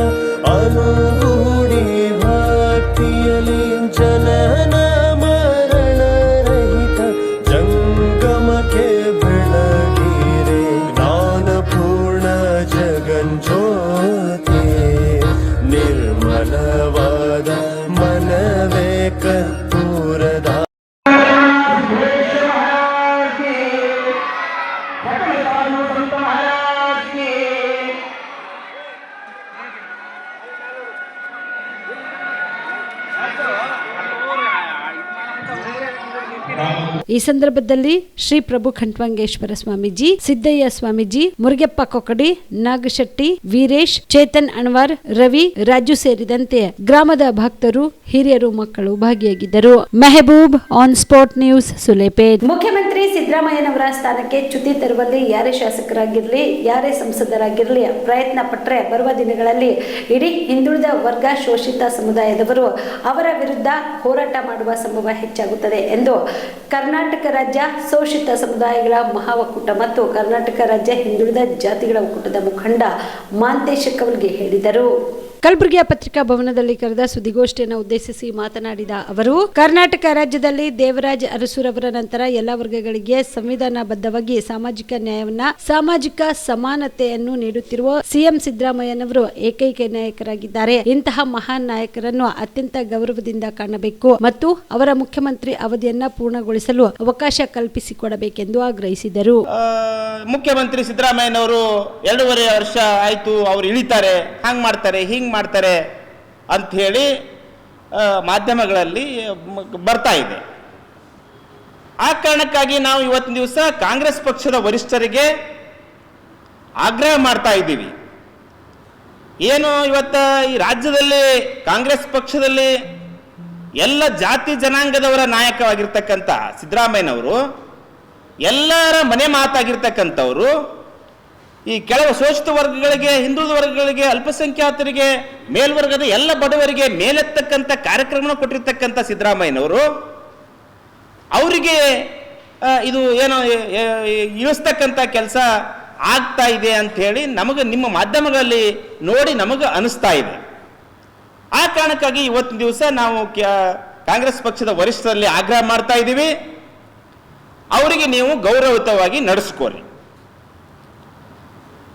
ಈ ಸಂದರ್ಭದಲ್ಲಿ ಶ್ರೀ ಪ್ರಭು ಖಂಡ್ವಂಗೇಶ್ವರ ಸ್ವಾಮೀಜಿ, ಸಿದ್ದಯ್ಯ ಸ್ವಾಮೀಜಿ, ಮುರುಗೆಪ್ಪ ಕೊಕಡಿ, ನಾಗಶೆಟ್ಟಿ, ವೀರೇಶ್, ಚೇತನ್ ಅಣ್ವಾರ್, ರವಿ, ರಾಜು ಸೇರಿದಂತೆ ಗ್ರಾಮದ ಭಕ್ತರು, ಹಿರಿಯರು, ಮಕ್ಕಳು ಭಾಗಿಯಾಗಿದ್ದರು. Mehboob, on spot news, Sulepet. ಮುಖ್ಯಮಂತ್ರಿ ಸಿದ್ದರಾಮಯ್ಯನವರ ಸ್ಥಾನಕ್ಕೆ ಚ್ಯುತಿ ತರುವಲ್ಲಿ ಯಾರೇ ಶಾಸಕರಾಗಿರಲಿ, ಯಾರೇ ಸಂಸದರಾಗಿರಲಿ ಪ್ರಯತ್ನ ಪಟ್ಟರೆ ಬರುವ ದಿನಗಳಲ್ಲಿ ಇಡೀ ಹಿಂದುಳಿದ ವರ್ಗ, ಶೋಷಿತ ಸಮುದಾಯದವರು ಅವರ ವಿರುದ್ಧ ಹೋರಾಟ ಮಾಡುವ ಸಂಭವ ಹೆಚ್ಚಾಗುತ್ತದೆ ಎಂದು ಕರ್ನಾಟಕ ರಾಜ್ಯ ಶೋಷಿತ ಸಮುದಾಯಗಳ ಮಹಾ ಒಕ್ಕೂಟ ಮತ್ತು ಕರ್ನಾಟಕ ರಾಜ್ಯ ಹಿಂದುಳಿದ ಜಾತಿಗಳ ಒಕ್ಕೂಟದ ಮುಖಂಡ ಮಾಂತೇಶ ಕವಲ್ಗೆ ಹೇಳಿದರು. ಕಲಬುರಗಿಯ ಪತ್ರಿಕಾ ಭವನದಲ್ಲಿ ಕರೆದ ಸುದ್ದಿಗೋಷ್ಠಿಯನ್ನು ಉದ್ದೇಶಿಸಿ ಮಾತನಾಡಿದ ಅವರು, ಕರ್ನಾಟಕ ರಾಜ್ಯದಲ್ಲಿ ದೇವರಾಜ್ ಅರಸುರವರ ನಂತರ ಎಲ್ಲ ವರ್ಗಗಳಿಗೆ ಸಂವಿಧಾನಬದ್ಧವಾಗಿ ಸಾಮಾಜಿಕ ನ್ಯಾಯವನ್ನ, ಸಾಮಾಜಿಕ ಸಮಾನತೆಯನ್ನು ನೀಡುತ್ತಿರುವ ಸಿಎಂ ಸಿದ್ದರಾಮಯ್ಯನವರು ಏಕೈಕ ನಾಯಕರಾಗಿದ್ದಾರೆ. ಇಂತಹ ಮಹಾನ್ ನಾಯಕರನ್ನು ಅತ್ಯಂತ ಗೌರವದಿಂದ ಕಾಣಬೇಕು ಮತ್ತು ಅವರ ಮುಖ್ಯಮಂತ್ರಿ ಅವಧಿಯನ್ನ ಪೂರ್ಣಗೊಳಿಸಲು ಅವಕಾಶ ಕಲ್ಪಿಸಿಕೊಡಬೇಕೆಂದು ಆಗ್ರಹಿಸಿದರು. ಮುಖ್ಯಮಂತ್ರಿ ಸಿದ್ದರಾಮಯ್ಯನವರು 2.5 ವರ್ಷ ಆಯ್ತು, ಅವರು ಇಳಿತಾರೆ, ಹಾಂಗ್ ಮಾಡ್ತಾರೆ, ಹಿಂಗ್ ಮಾಡ್ತಾರೆ ಅಂತ ಹೇಳಿ ಮಾಧ್ಯಮಗಳಲ್ಲಿ ಬರ್ತಾ ಇದೆ. ಆ ಕಾರಣಕ್ಕಾಗಿ ನಾವು ಇವತ್ತಿನ ದಿವಸ ಕಾಂಗ್ರೆಸ್ ಪಕ್ಷದ ವರಿಷ್ಠರಿಗೆ ಆಗ್ರಹ ಮಾಡ್ತಾ ಇದ್ದೀವಿ. ಏನು ಇವತ್ತ ಈ ರಾಜ್ಯದಲ್ಲಿ ಕಾಂಗ್ರೆಸ್ ಪಕ್ಷದಲ್ಲಿ ಎಲ್ಲ ಜಾತಿ ಜನಾಂಗದವರ ನಾಯಕವಾಗಿರ್ತಕ್ಕಂಥ ಸಿದ್ದರಾಮಯ್ಯನವರು, ಎಲ್ಲರ ಮನೆ ಮಾತಾಗಿರ್ತಕ್ಕಂಥವ್ರು, ಈ ಕೆಲವು ಶೋಷಿತ ವರ್ಗಗಳಿಗೆ, ಹಿಂದುಳಿದ ವರ್ಗಗಳಿಗೆ, ಅಲ್ಪಸಂಖ್ಯಾತರಿಗೆ, ಮೇಲ್ವರ್ಗದ ಎಲ್ಲ ಬಡವರಿಗೆ ಮೇಲೆತ್ತಕ್ಕಂಥ ಕಾರ್ಯಕ್ರಮ ಕೊಟ್ಟಿರ್ತಕ್ಕಂಥ ಸಿದ್ದರಾಮಯ್ಯನವರು ಅವರಿಗೆ ಇದು ಏನೋ ಇಳಿಸ್ತಕ್ಕಂಥ ಕೆಲಸ ಆಗ್ತಾ ಇದೆ ಅಂತ ಹೇಳಿ ನಮಗೆ ನಿಮ್ಮ ಮಾಧ್ಯಮಗಳಲ್ಲಿ ನೋಡಿ ನಮಗೆ ಅನಿಸ್ತಾ ಇದೆ. ಆ ಕಾರಣಕ್ಕಾಗಿ ಇವತ್ತಿನ ದಿವಸ ನಾವು ಕಾಂಗ್ರೆಸ್ ಪಕ್ಷದ ವರಿಷ್ಠರಲ್ಲಿ ಆಗ್ರಹ ಮಾಡ್ತಾ ಇದ್ದೀವಿ, ಅವರಿಗೆ ನೀವು ಗೌರವಯುತವಾಗಿ ನಡೆಸ್ಕೊರಿ.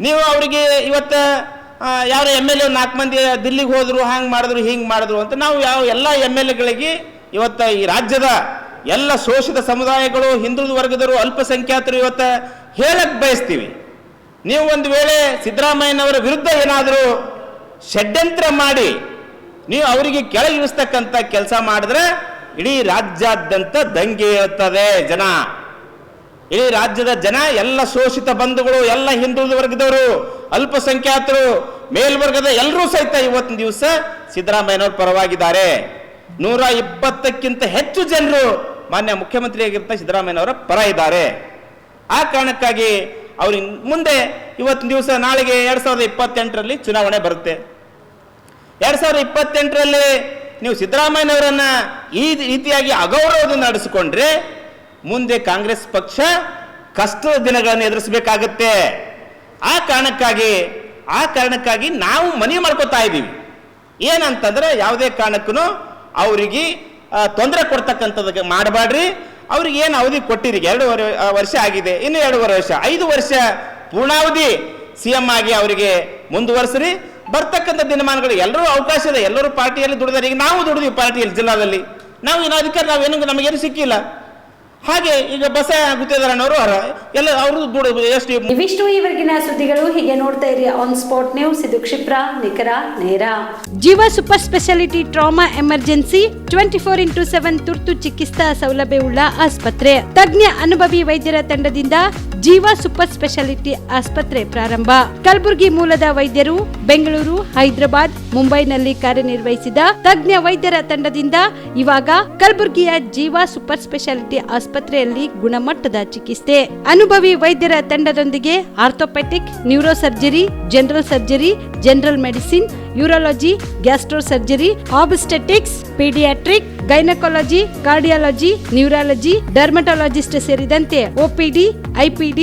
ನೀವು ಅವರಿಗೆ ಇವತ್ತು ಯಾರು MLA 4 ಮಂದಿ ದಿಲ್ಲಿಗೆ ಹೋದ್ರು, ಹಾಂಗೆ ಮಾಡಿದ್ರು, ಹಿಂಗೆ ಮಾಡಿದ್ರು ಅಂತ ನಾವು ಎಲ್ಲ MLAಗಳಿಗೆ ಇವತ್ತು ಈ ರಾಜ್ಯದ ಎಲ್ಲ ಶೋಷಿತ ಸಮುದಾಯಗಳು, ಹಿಂದುಳಿದ ವರ್ಗದವರು, ಅಲ್ಪಸಂಖ್ಯಾತರು ಇವತ್ತು ಹೇಳಕ್ ಬಯಸ್ತೀವಿ. ನೀವು ಒಂದು ವೇಳೆ ಸಿದ್ದರಾಮಯ್ಯನವರ ವಿರುದ್ಧ ಏನಾದರೂ ಷಡ್ಯಂತ್ರ ಮಾಡಿ ನೀವು ಅವರಿಗೆ ಕೆಳಗಿಳಿಸ್ತಕ್ಕಂಥ ಕೆಲಸ ಮಾಡಿದ್ರೆ ಇಡೀ ರಾಜ್ಯಾದ್ಯಂತ ದಂಗೆ ಇರುತ್ತದೆ. ಇಡೀ ರಾಜ್ಯದ ಜನ, ಎಲ್ಲ ಶೋಷಿತ ಬಂಧುಗಳು, ಎಲ್ಲ ಹಿಂದುಳಿದ ವರ್ಗದವರು, ಅಲ್ಪಸಂಖ್ಯಾತರು, ಮೇಲ್ವರ್ಗದ ಎಲ್ಲರೂ ಸಹಿತ ಇವತ್ತಿನ ದಿವಸ ಸಿದ್ದರಾಮಯ್ಯನವ್ರ ಪರವಾಗಿದ್ದಾರೆ. 120ಕ್ಕಿಂತ ಹೆಚ್ಚು ಜನರು ಮಾನ್ಯ ಮುಖ್ಯಮಂತ್ರಿಯಾಗಿರ್ತ ಸಿದ್ದರಾಮಯ್ಯನವರ ಪರ ಇದ್ದಾರೆ. ಆ ಕಾರಣಕ್ಕಾಗಿ ಅವ್ರಿಗೆ ಮುಂದೆ ಇವತ್ತಿನ ದಿವಸ ನಾಳೆಗೆ 2028ರಲ್ಲಿ ಚುನಾವಣೆ ಬರುತ್ತೆ. 2028ರಲ್ಲಿ ನೀವು ಸಿದ್ದರಾಮಯ್ಯನವರನ್ನ ಈ ರೀತಿಯಾಗಿ ಅಗೌರವದಿಂದ ನಡೆಸಿಕೊಂಡ್ರೆ ಮುಂದೆ ಕಾಂಗ್ರೆಸ್ ಪಕ್ಷ ಕಷ್ಟದ ದಿನಗಳನ್ನು ಎದುರಿಸಬೇಕಾಗುತ್ತೆ. ಆ ಕಾರಣಕ್ಕಾಗಿ ನಾವು ಮನವಿ ಮಾಡ್ಕೋತಾ ಇದ್ದೀವಿ. ಏನಂತಂದ್ರೆ ಯಾವುದೇ ಕಾರಣಕ್ಕೂ ಅವರಿಗೆ ತೊಂದರೆ ಕೊಡ್ತಕ್ಕಂಥದ್ದು ಮಾಡಬೇಡ್ರಿ. ಅವ್ರಿಗೆ ಏನು ಅವಧಿ ಕೊಟ್ಟಿರಿ, 2.5 ವರ್ಷ ಆಗಿದೆ, ಇನ್ನು 2.5 ವರ್ಷ, 5 ವರ್ಷ ಪೂರ್ಣಾವಧಿ CM ಆಗಿ ಅವರಿಗೆ ಮುಂದುವರಿಸ್ರಿ. ಬರ್ತಕ್ಕಂಥ ದಿನಮಾನಗಳು ಎಲ್ಲರೂ ಅವಕಾಶ ಇದೆ, ಎಲ್ಲರೂ ಪಾರ್ಟಿಯಲ್ಲಿ ದುಡಿದಾರೆ. ಈಗ ನಾವು ದುಡಿದ್ವಿ ಪಾರ್ಟಿಯಲ್ಲಿ, ಜಿಲ್ಲಾದಲ್ಲಿ ನಾವು ಏನೋ ಅಧಿಕಾರ ನಮಗೇನು ಸಿಕ್ಕಿಲ್ಲ. ಹಾಗೆ ಈಗ ಬಸ ಗುತ್ತೇದಾರನವರು ಎಲ್ಲ ಅವರು ಎಷ್ಟು. ಇವಿಷ್ಟು ಈವರೆಗಿನ ಸುದ್ದಿಗಳು. ಹೀಗೆ ನೋಡ್ತಾ ಇರಿ ಆನ್ ಸ್ಪಾಟ್ ನ್ಯೂಸ್. ಇದು ಕ್ಷಿಪ್ರ, ನಿಖರ, ನೇರ. ಜೀವ super speciality trauma emergency 24x7 ತುರ್ತು ಚಿಕಿತ್ಸಾ ಸೌಲಭ್ಯವುಳ್ಳ ಆಸ್ಪತ್ರೆ. ತಜ್ಞ ಅನುಭವಿ ವೈದ್ಯರ ತಂಡದಿಂದ ಜೀವ ಸೂಪರ್ ಸ್ಪೆಷಾಲಿಟಿ ಆಸ್ಪತ್ರೆ ಪ್ರಾರಂಭ. ಕಲಬುರಗಿ ಮೂಲದ ವೈದ್ಯರು ಬೆಂಗಳೂರು, ಹೈದರಾಬಾದ್, ಮುಂಬೈನಲ್ಲಿ ಕಾರ್ಯನಿರ್ವಹಿಸಿದ ತಜ್ಞ ವೈದ್ಯರ ತಂಡದಿಂದ ಇವಾಗ ಕಲಬುರಗಿಯ ಜೀವ ಸೂಪರ್ ಸ್ಪೆಷಾಲಿಟಿ ಆಸ್ಪತ್ರೆಯಲ್ಲಿ ಗುಣಮಟ್ಟದ ಚಿಕಿತ್ಸೆ. ಅನುಭವಿ ವೈದ್ಯರ ತಂಡದೊಂದಿಗೆ orthopaedic, neuro surgery, general surgery, general medicine, urology, gastro surgery, obstetrics, paediatric, gynaecology, cardiology, neurology, dermatologist ಸೇರಿದಂತೆ OPD, IPD,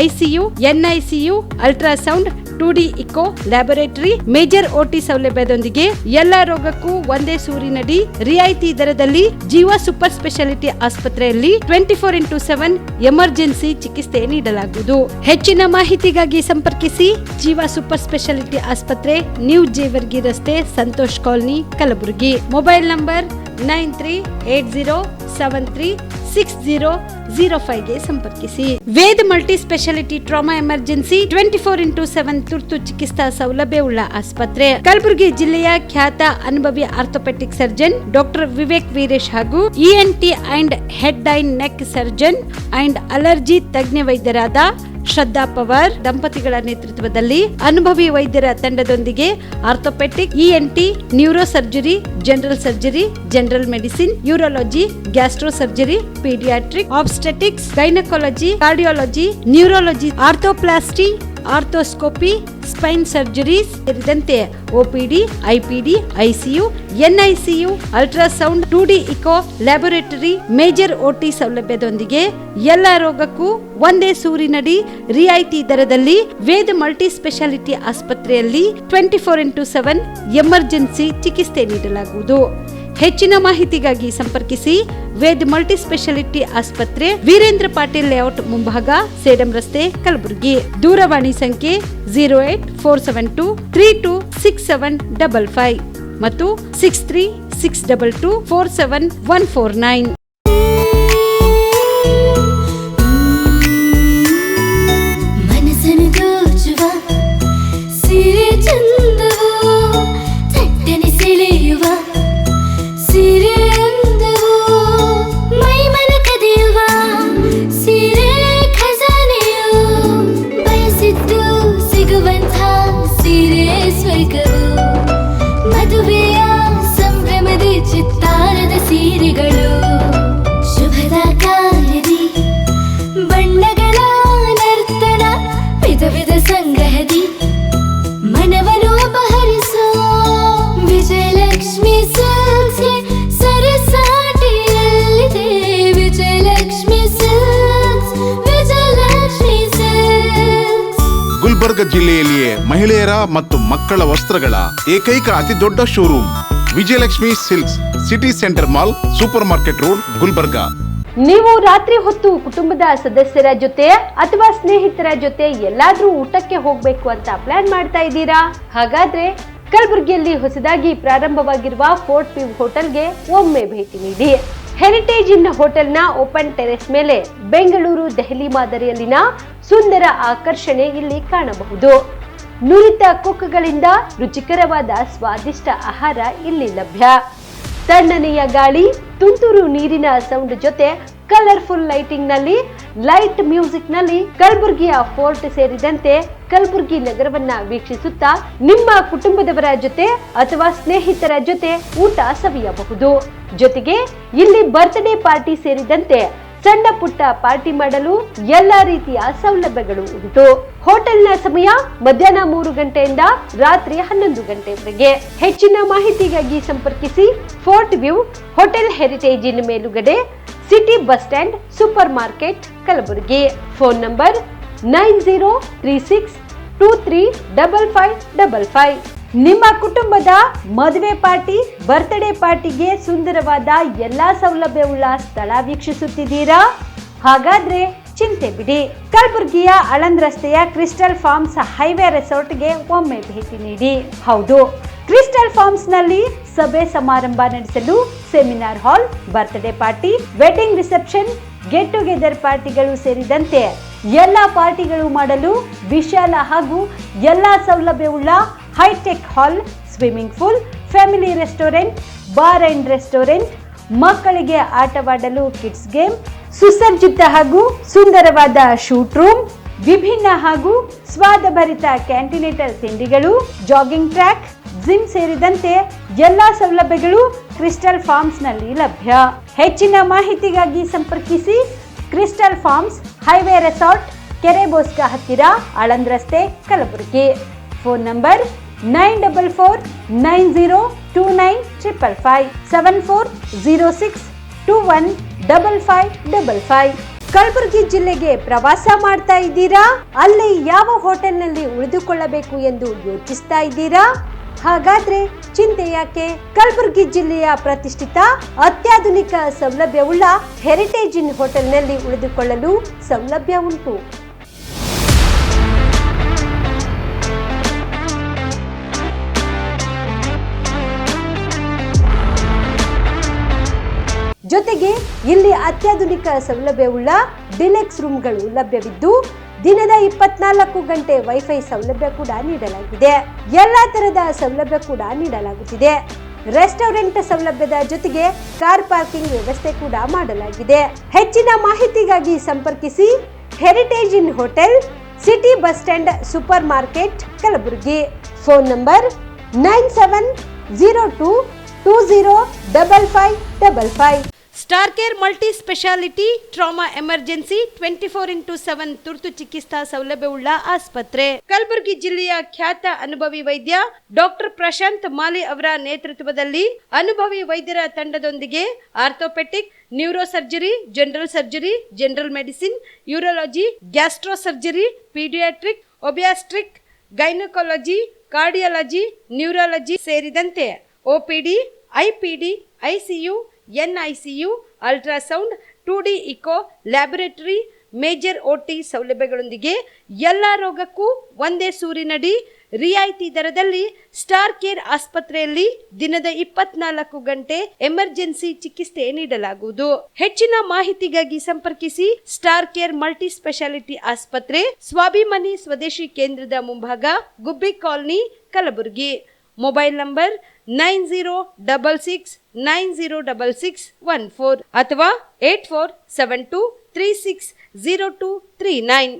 ICU, NICU, ultrasound, 2D echo, laboratory, major OT ಸೌಲಭ್ಯದೊಂದಿಗೆ ಎಲ್ಲ ರೋಗಕ್ಕೂ ಒಂದೇ ಸೂರಿನಡಿ ರಿಯಾಯಿತಿ ದರದಲ್ಲಿ ಜೀವ ಸೂಪರ್ ಸ್ಪೆಷಾಲಿಟಿ ಆಸ್ಪತ್ರೆಯಲ್ಲಿ 24x7 ಎಮರ್ಜೆನ್ಸಿ ಚಿಕಿತ್ಸೆ ನೀಡಲಾಗುವುದು. ಹೆಚ್ಚಿನ ಮಾಹಿತಿಗಾಗಿ ಸಂಪರ್ಕಿಸಿ ಜೀವ ಸೂಪರ್ ಸ್ಪೆಷಾಲಿಟಿ ಆಸ್ಪತ್ರೆ, ನ್ಯೂ ಜೇವರ್ಗಿ ರಸ್ತೆ, Santosh colony, Kalaburagi. Mobile number 9380736005ಗೆ ಸಂಪರ್ಕಿಸಿ. Veda multi speciality trauma emergency 24x7 ತುರ್ತು ಚಿಕಿತ್ಸಾ ಸೌಲಭ್ಯವುಳ್ಳ ಆಸ್ಪತ್ರೆ. ಕಲಬುರಗಿ ಜಿಲ್ಲೆಯ ಖ್ಯಾತ ಅನುಭವಿ orthopaedic surgeon doctor Vivek Veeresh ಹಾಗೂ ENT and head and neck surgeon and allergy ತಜ್ಞ ವೈದ್ಯರಾದ ಶ್ರದ್ಧಾ ಪವಾರ್ ದಂಪತಿಗಳ ನೇತೃತ್ವದಲ್ಲಿ ಅನುಭವಿ ವೈದ್ಯರ ತಂಡದೊಂದಿಗೆ orthopaedic, ENT, neuro surgery, general surgery, general medicine, urology, gastro surgery, paediatric, obstetrics, gynaecology, cardiology, neurology, arthroplasty, arthroscopy, spine surgeries ಸೇರಿದಂತೆ OPD, IPD, ICU, NICU, ultrasound, 2D echo, laboratory, major OT ಸೌಲಭ್ಯದೊಂದಿಗೆ ಎಲ್ಲ ರೋಗಕ್ಕೂ ಒಂದೇ ಸೂರಿನಡಿ ರಿಯಾಯಿತಿ ದರದಲ್ಲಿ ವೇದ ಮಲ್ಟಿ ಸ್ಪೆಷಾಲಿಟಿ ಆಸ್ಪತ್ರೆಯಲ್ಲಿ 24x7 emergency ಚಿಕಿತ್ಸೆ ನೀಡಲಾಗುವುದು. ಹೆಚ್ಚಿನ ಮಾಹಿತಿಗಾಗಿ ಸಂಪರ್ಕಿಸಿ ವೇದ್ ಮಲ್ಟಿ ಸ್ಪೆಷಾಲಿಟಿ ಆಸ್ಪತ್ರೆ, ವೀರೇಂದ್ರ ಪಾಟೀಲ್ ಲೇಔಟ್ ಮುಂಭಾಗ, ಸೇಡಂ ರಸ್ತೆ, ಕಲಬುರಗಿ. ದೂರವಾಣಿ ಸಂಖ್ಯೆ 08472326755 ಮತ್ತು 6362247149. ಮದುವೆಯ ಸಂಭ್ರಮದ ಚಿತ್ತಾರದ ಸೀರೆಗಳು, ಶುಭದ ಕಾರ್ಯದಿ ಬಣ್ಣಗಳ ನರ್ತನ, ವಿಧ ವಿಧ ಸಂಗ್ರಹದಿ ಮನವನ್ನು ಅಪಹರಿಸೋ ವಿಜಯಲಕ್ಷ್ಮಿ ಸಿಲ್ಕ್ಸ್ ಸರಸಾಟಿಯಲ್ಲಿದೆ. Vijayalakshmi Silks, Vijayalakshmi Silks. ಗುಲ್ಬರ್ಗ ಜಿಲ್ಲೆಯಲ್ಲಿಯೇ ಮಹಿಳೆಯರ ಮತ್ತು ಮಕ್ಕಳ ವಸ್ತ್ರಗಳ ಏಕೈಕ ಅತಿ ದೊಡ್ಡ showroom Vijayalakshmi Silks, city centre mall, super market road, Gulbarga. ನೀವು ರಾತ್ರಿ ಹೊತ್ತು ಕುಟುಂಬದ ಸದಸ್ಯರ ಜೊತೆ ಅಥವಾ ಸ್ನೇಹಿತರ ಜೊತೆ ಎಲ್ಲಾದ್ರೂ ಊಟಕ್ಕೆ ಹೋಗ್ಬೇಕು ಅಂತ ಪ್ಲಾನ್ ಮಾಡ್ತಾ ಇದ್ದೀರಾ? ಹಾಗಾದ್ರೆ ಕಲಬುರಗಿಯಲ್ಲಿ ಹೊಸದಾಗಿ ಪ್ರಾರಂಭವಾಗಿರುವ ಫೋರ್ಟ್ ವ್ಯೂ ಹೋಟೆಲ್ಗೆ ಒಮ್ಮೆ ಭೇಟಿ ನೀಡಿ. ಹೆರಿಟೇಜ್ ಇನ್ ಹೋಟೆಲ್ನ ಓಪನ್ ಟೆರೆಸ್ ಮೇಲೆ ಬೆಂಗಳೂರು, ದೆಹಲಿ ಮಾದರಿಯಲ್ಲಿನ ಸುಂದರ ಆಕರ್ಷಣೆ ಇಲ್ಲಿ ಕಾಣಬಹುದು. ನುರಿತ ಕುಕ್ಗಳಿಂದ ರುಚಿಕರವಾದ ಸ್ವಾದಿಷ್ಟ ಆಹಾರ ಇಲ್ಲಿ ಲಭ್ಯ. ತಣ್ಣನೆಯ ಗಾಳಿ, ತುಂತುರು ನೀರಿನ ಸೌಂಡ್ ಜೊತೆ ಕಲರ್ಫುಲ್ ಲೈಟಿಂಗ್ ನಲ್ಲಿ, ಲೈಟ್ ಮ್ಯೂಸಿಕ್ ನಲ್ಲಿ ಕಲಬುರಗಿಯ ಫೋರ್ಟ್ ಸೇರಿದಂತೆ ಕಲಬುರಗಿ ನಗರವನ್ನ ವೀಕ್ಷಿಸುತ್ತಾ ನಿಮ್ಮ ಕುಟುಂಬದವರ ಜೊತೆ ಅಥವಾ ಸ್ನೇಹಿತರ ಜೊತೆ ಊಟ ಸವಿಯಬಹುದು. ಜೊತೆಗೆ ಇಲ್ಲಿ ಬರ್ತ್ಡೇ ಪಾರ್ಟಿ ಸೇರಿದಂತೆ ಸಣ್ಣ ಪುಟ್ಟ ಪಾರ್ಟಿ ಮಾಡಲು ಎಲ್ಲಾ ರೀತಿಯ ಸೌಲಭ್ಯಗಳು ಉಂಟು. ಹೋಟೆಲ್ನ ಸಮಯ ಮಧ್ಯಾಹ್ನ 3 ಗಂಟೆಯಿಂದ ರಾತ್ರಿ 11 ಗಂಟೆವರೆಗೆ. ಹೆಚ್ಚಿನ ಮಾಹಿತಿಗಾಗಿ ಸಂಪರ್ಕಿಸಿ ಫೋರ್ಟ್ ವ್ಯೂ ಹೋಟೆಲ್, ಹೆರಿಟೇಜ್ ಇನ್ ಮೇಲುಗಡೆ, city bus stand, super market, Kalaburagi. Phone number 9036235555. ನಿಮ್ಮ ಕುಟುಂಬದ ಮದುವೆ ಪಾರ್ಟಿ, ಬರ್ತ್ಡೇ ಪಾರ್ಟಿಗೆ ಸುಂದರವಾದ ಎಲ್ಲಾ ಸೌಲಭ್ಯವುಳ್ಳ ಸ್ಥಳ ವೀಕ್ಷಿಸುತ್ತಿದ್ದೀರಾ? ಹಾಗಾದ್ರೆ ಚಿಂತೆ ಬಿಡಿ. ಕಲಬುರಗಿಯ ಆಳಂದ್ ರಸ್ತೆಯ ಕ್ರಿಸ್ಟಲ್ ಫಾರ್ಮ್ಸ್ ಹೈವೇ ರೆಸಾರ್ಟ್ಗೆ ಒಮ್ಮೆ ಭೇಟಿ ನೀಡಿ. ಹೌದು, ಕ್ರಿಸ್ಟಲ್ ಫಾರ್ಮ್ಸ್ ನಲ್ಲಿ ಸಭೆ ಸಮಾರಂಭ ನಡೆಸಲು seminar hall, birthday party, wedding reception, get together ಪಾರ್ಟಿಗಳು ಸೇರಿದಂತೆ ಎಲ್ಲಾ ಪಾರ್ಟಿಗಳು ಮಾಡಲು ವಿಶಾಲ ಹಾಗೂ ಎಲ್ಲಾ ಸೌಲಭ್ಯವುಳ್ಳ hitech hall, swimming pool, family restaurant, bar and restaurant, ಮಕ್ಕಳಿಗೆ ಆಟವಾಡಲು ಕಿಡ್ಸ್ ಗೇಮ್, ಸುಸಜ್ಜಿತ ಹಾಗೂ ಸುಂದರವಾದ ಶೂಟ್ ರೂಮ್, ವಿಭಿನ್ನ ಹಾಗೂ ಸ್ವಾದಭರಿತ ಕ್ಯಾಂಟಿನೇಟರ್ ತಿಂಡಿಗಳು, ಜಾಗಿಂಗ್ ಟ್ರ್ಯಾಕ್, ಜಿಮ್ ಸೇರಿದಂತೆ ಎಲ್ಲಾ ಸೌಲಭ್ಯಗಳು ಕ್ರಿಸ್ಟಲ್ ಫಾರ್ಮ್ಸ್ ನಲ್ಲಿ ಲಭ್ಯ. ಹೆಚ್ಚಿನ ಮಾಹಿತಿಗಾಗಿ ಸಂಪರ್ಕಿಸಿ ಕ್ರಿಸ್ಟಲ್ ಫಾರ್ಮ್ಸ್ ಹೈವೇ ರೆಸಾರ್ಟ್, ಕೆರೆ ಬೋಸ್ಕಾ ಹತ್ತಿರ, ಆಳಂದ್ ರಸ್ತೆ, ಕಲಬುರಗಿ. Phone number 9490295555 7406215555. ಕಲಬುರಗಿ ಜಿಲ್ಲೆಗೆ ಪ್ರವಾಸ ಮಾಡ್ತಾ ಇದ್ದೀರಾ? ಅಲ್ಲಿ ಯಾವ ಹೋಟೆಲ್ನಲ್ಲಿ ಉಳಿದುಕೊಳ್ಳಬೇಕು ಎಂದು ಯೋಚಿಸ್ತಾ ಇದ್ದೀರಾ? ಹಾಗಾದ್ರೆ ಚಿಂತೆ ಯಾಕೆ? ಕಲಬುರಗಿ ಜಿಲ್ಲೆಯ ಪ್ರತಿಷ್ಠಿತ ಅತ್ಯಾಧುನಿಕ ಸೌಲಭ್ಯವುಳ್ಳ ಹೆರಿಟೇಜ್ ಇನ್ ಹೋಟೆಲ್ನಲ್ಲಿ ಉಳಿದುಕೊಳ್ಳಲು ಸೌಲಭ್ಯ ಉಂಟು. ಜೊತೆಗೆ ಇಲ್ಲಿ ಅತ್ಯಾಧುನಿಕ ಸೌಲಭ್ಯವುಳ್ಳ ಡಿಲೆಕ್ಸ್ ರೂಮ್ಗಳು ಲಭ್ಯವಿದ್ದು ದಿನದ 24 ಗಂಟೆ ವೈಫೈ ಸೌಲಭ್ಯ ಕೂಡ ನೀಡಲಾಗಿದೆ. ಎಲ್ಲಾ ತರದ ಸೌಲಭ್ಯ ಕೂಡ ನೀಡಲಾಗುತ್ತಿದೆ. ರೆಸ್ಟೋರೆಂಟ್ ಸೌಲಭ್ಯದ ಜೊತೆಗೆ ಕಾರ್ ಪಾರ್ಕಿಂಗ್ ವ್ಯವಸ್ಥೆ ಕೂಡ ಮಾಡಲಾಗಿದೆ. ಹೆಚ್ಚಿನ ಮಾಹಿತಿಗಾಗಿ ಸಂಪರ್ಕಿಸಿ heritage inn hotel, city bus stand, super market, Kalaburagi. Phone number 9702205555. Star care multi speciality trauma emergency 24x7 ತುರ್ತು ಚಿಕಿತ್ಸಾ ಸೌಲಭ್ಯವುಳ್ಳ ಆಸ್ಪತ್ರೆ. ಕಲಬುರಗಿ ಜಿಲ್ಲೆಯ ಖ್ಯಾತ ಅನುಭವಿ ವೈದ್ಯ ಡಾಕ್ಟರ್ ಪ್ರಶಾಂತ್ ಮಾಲಿ ಅವರ ನೇತೃತ್ವದಲ್ಲಿ ಅನುಭವಿ ವೈದ್ಯರ ತಂಡದೊಂದಿಗೆ orthopaedic, neuro surgery, general surgery, general medicine, urology, gastro surgery, paediatric, obstetric, gynaecology, cardiology, neurology ಸೇರಿದಂತೆ OPD, IPD, ICU, NICU, ultrasound, 2D echo, laboratory, major OT ಸೌಲಭ್ಯಗಳೊಂದಿಗೆ ಎಲ್ಲ ರೋಗಕ್ಕೂ ಒಂದೇ ಸೂರಿನಡಿ ರಿಯಾಯಿತಿ ದರದಲ್ಲಿ ಸ್ಟಾರ್ ಕೇರ್ ಆಸ್ಪತ್ರೆಯಲ್ಲಿ ದಿನದ 24 ಗಂಟೆ ಎಮರ್ಜೆನ್ಸಿ ಚಿಕಿತ್ಸೆ ನೀಡಲಾಗುವುದು. ಹೆಚ್ಚಿನ ಮಾಹಿತಿಗಾಗಿ ಸಂಪರ್ಕಿಸಿ ಸ್ಟಾರ್ ಕೇರ್ ಮಲ್ಟಿ ಸ್ಪೆಷಾಲಿಟಿ ಆಸ್ಪತ್ರೆ, ಸ್ವಾಭಿಮಾನಿ ಸ್ವದೇಶಿ ಕೇಂದ್ರದ ಮುಂಭಾಗ, ಗುಬ್ಬಿ ಕಾಲನಿ, ಕಲಬುರಗಿ. ಮೊಬೈಲ್ ನಂಬರ್ 9066906614 ಅಥವಾ 8472360239.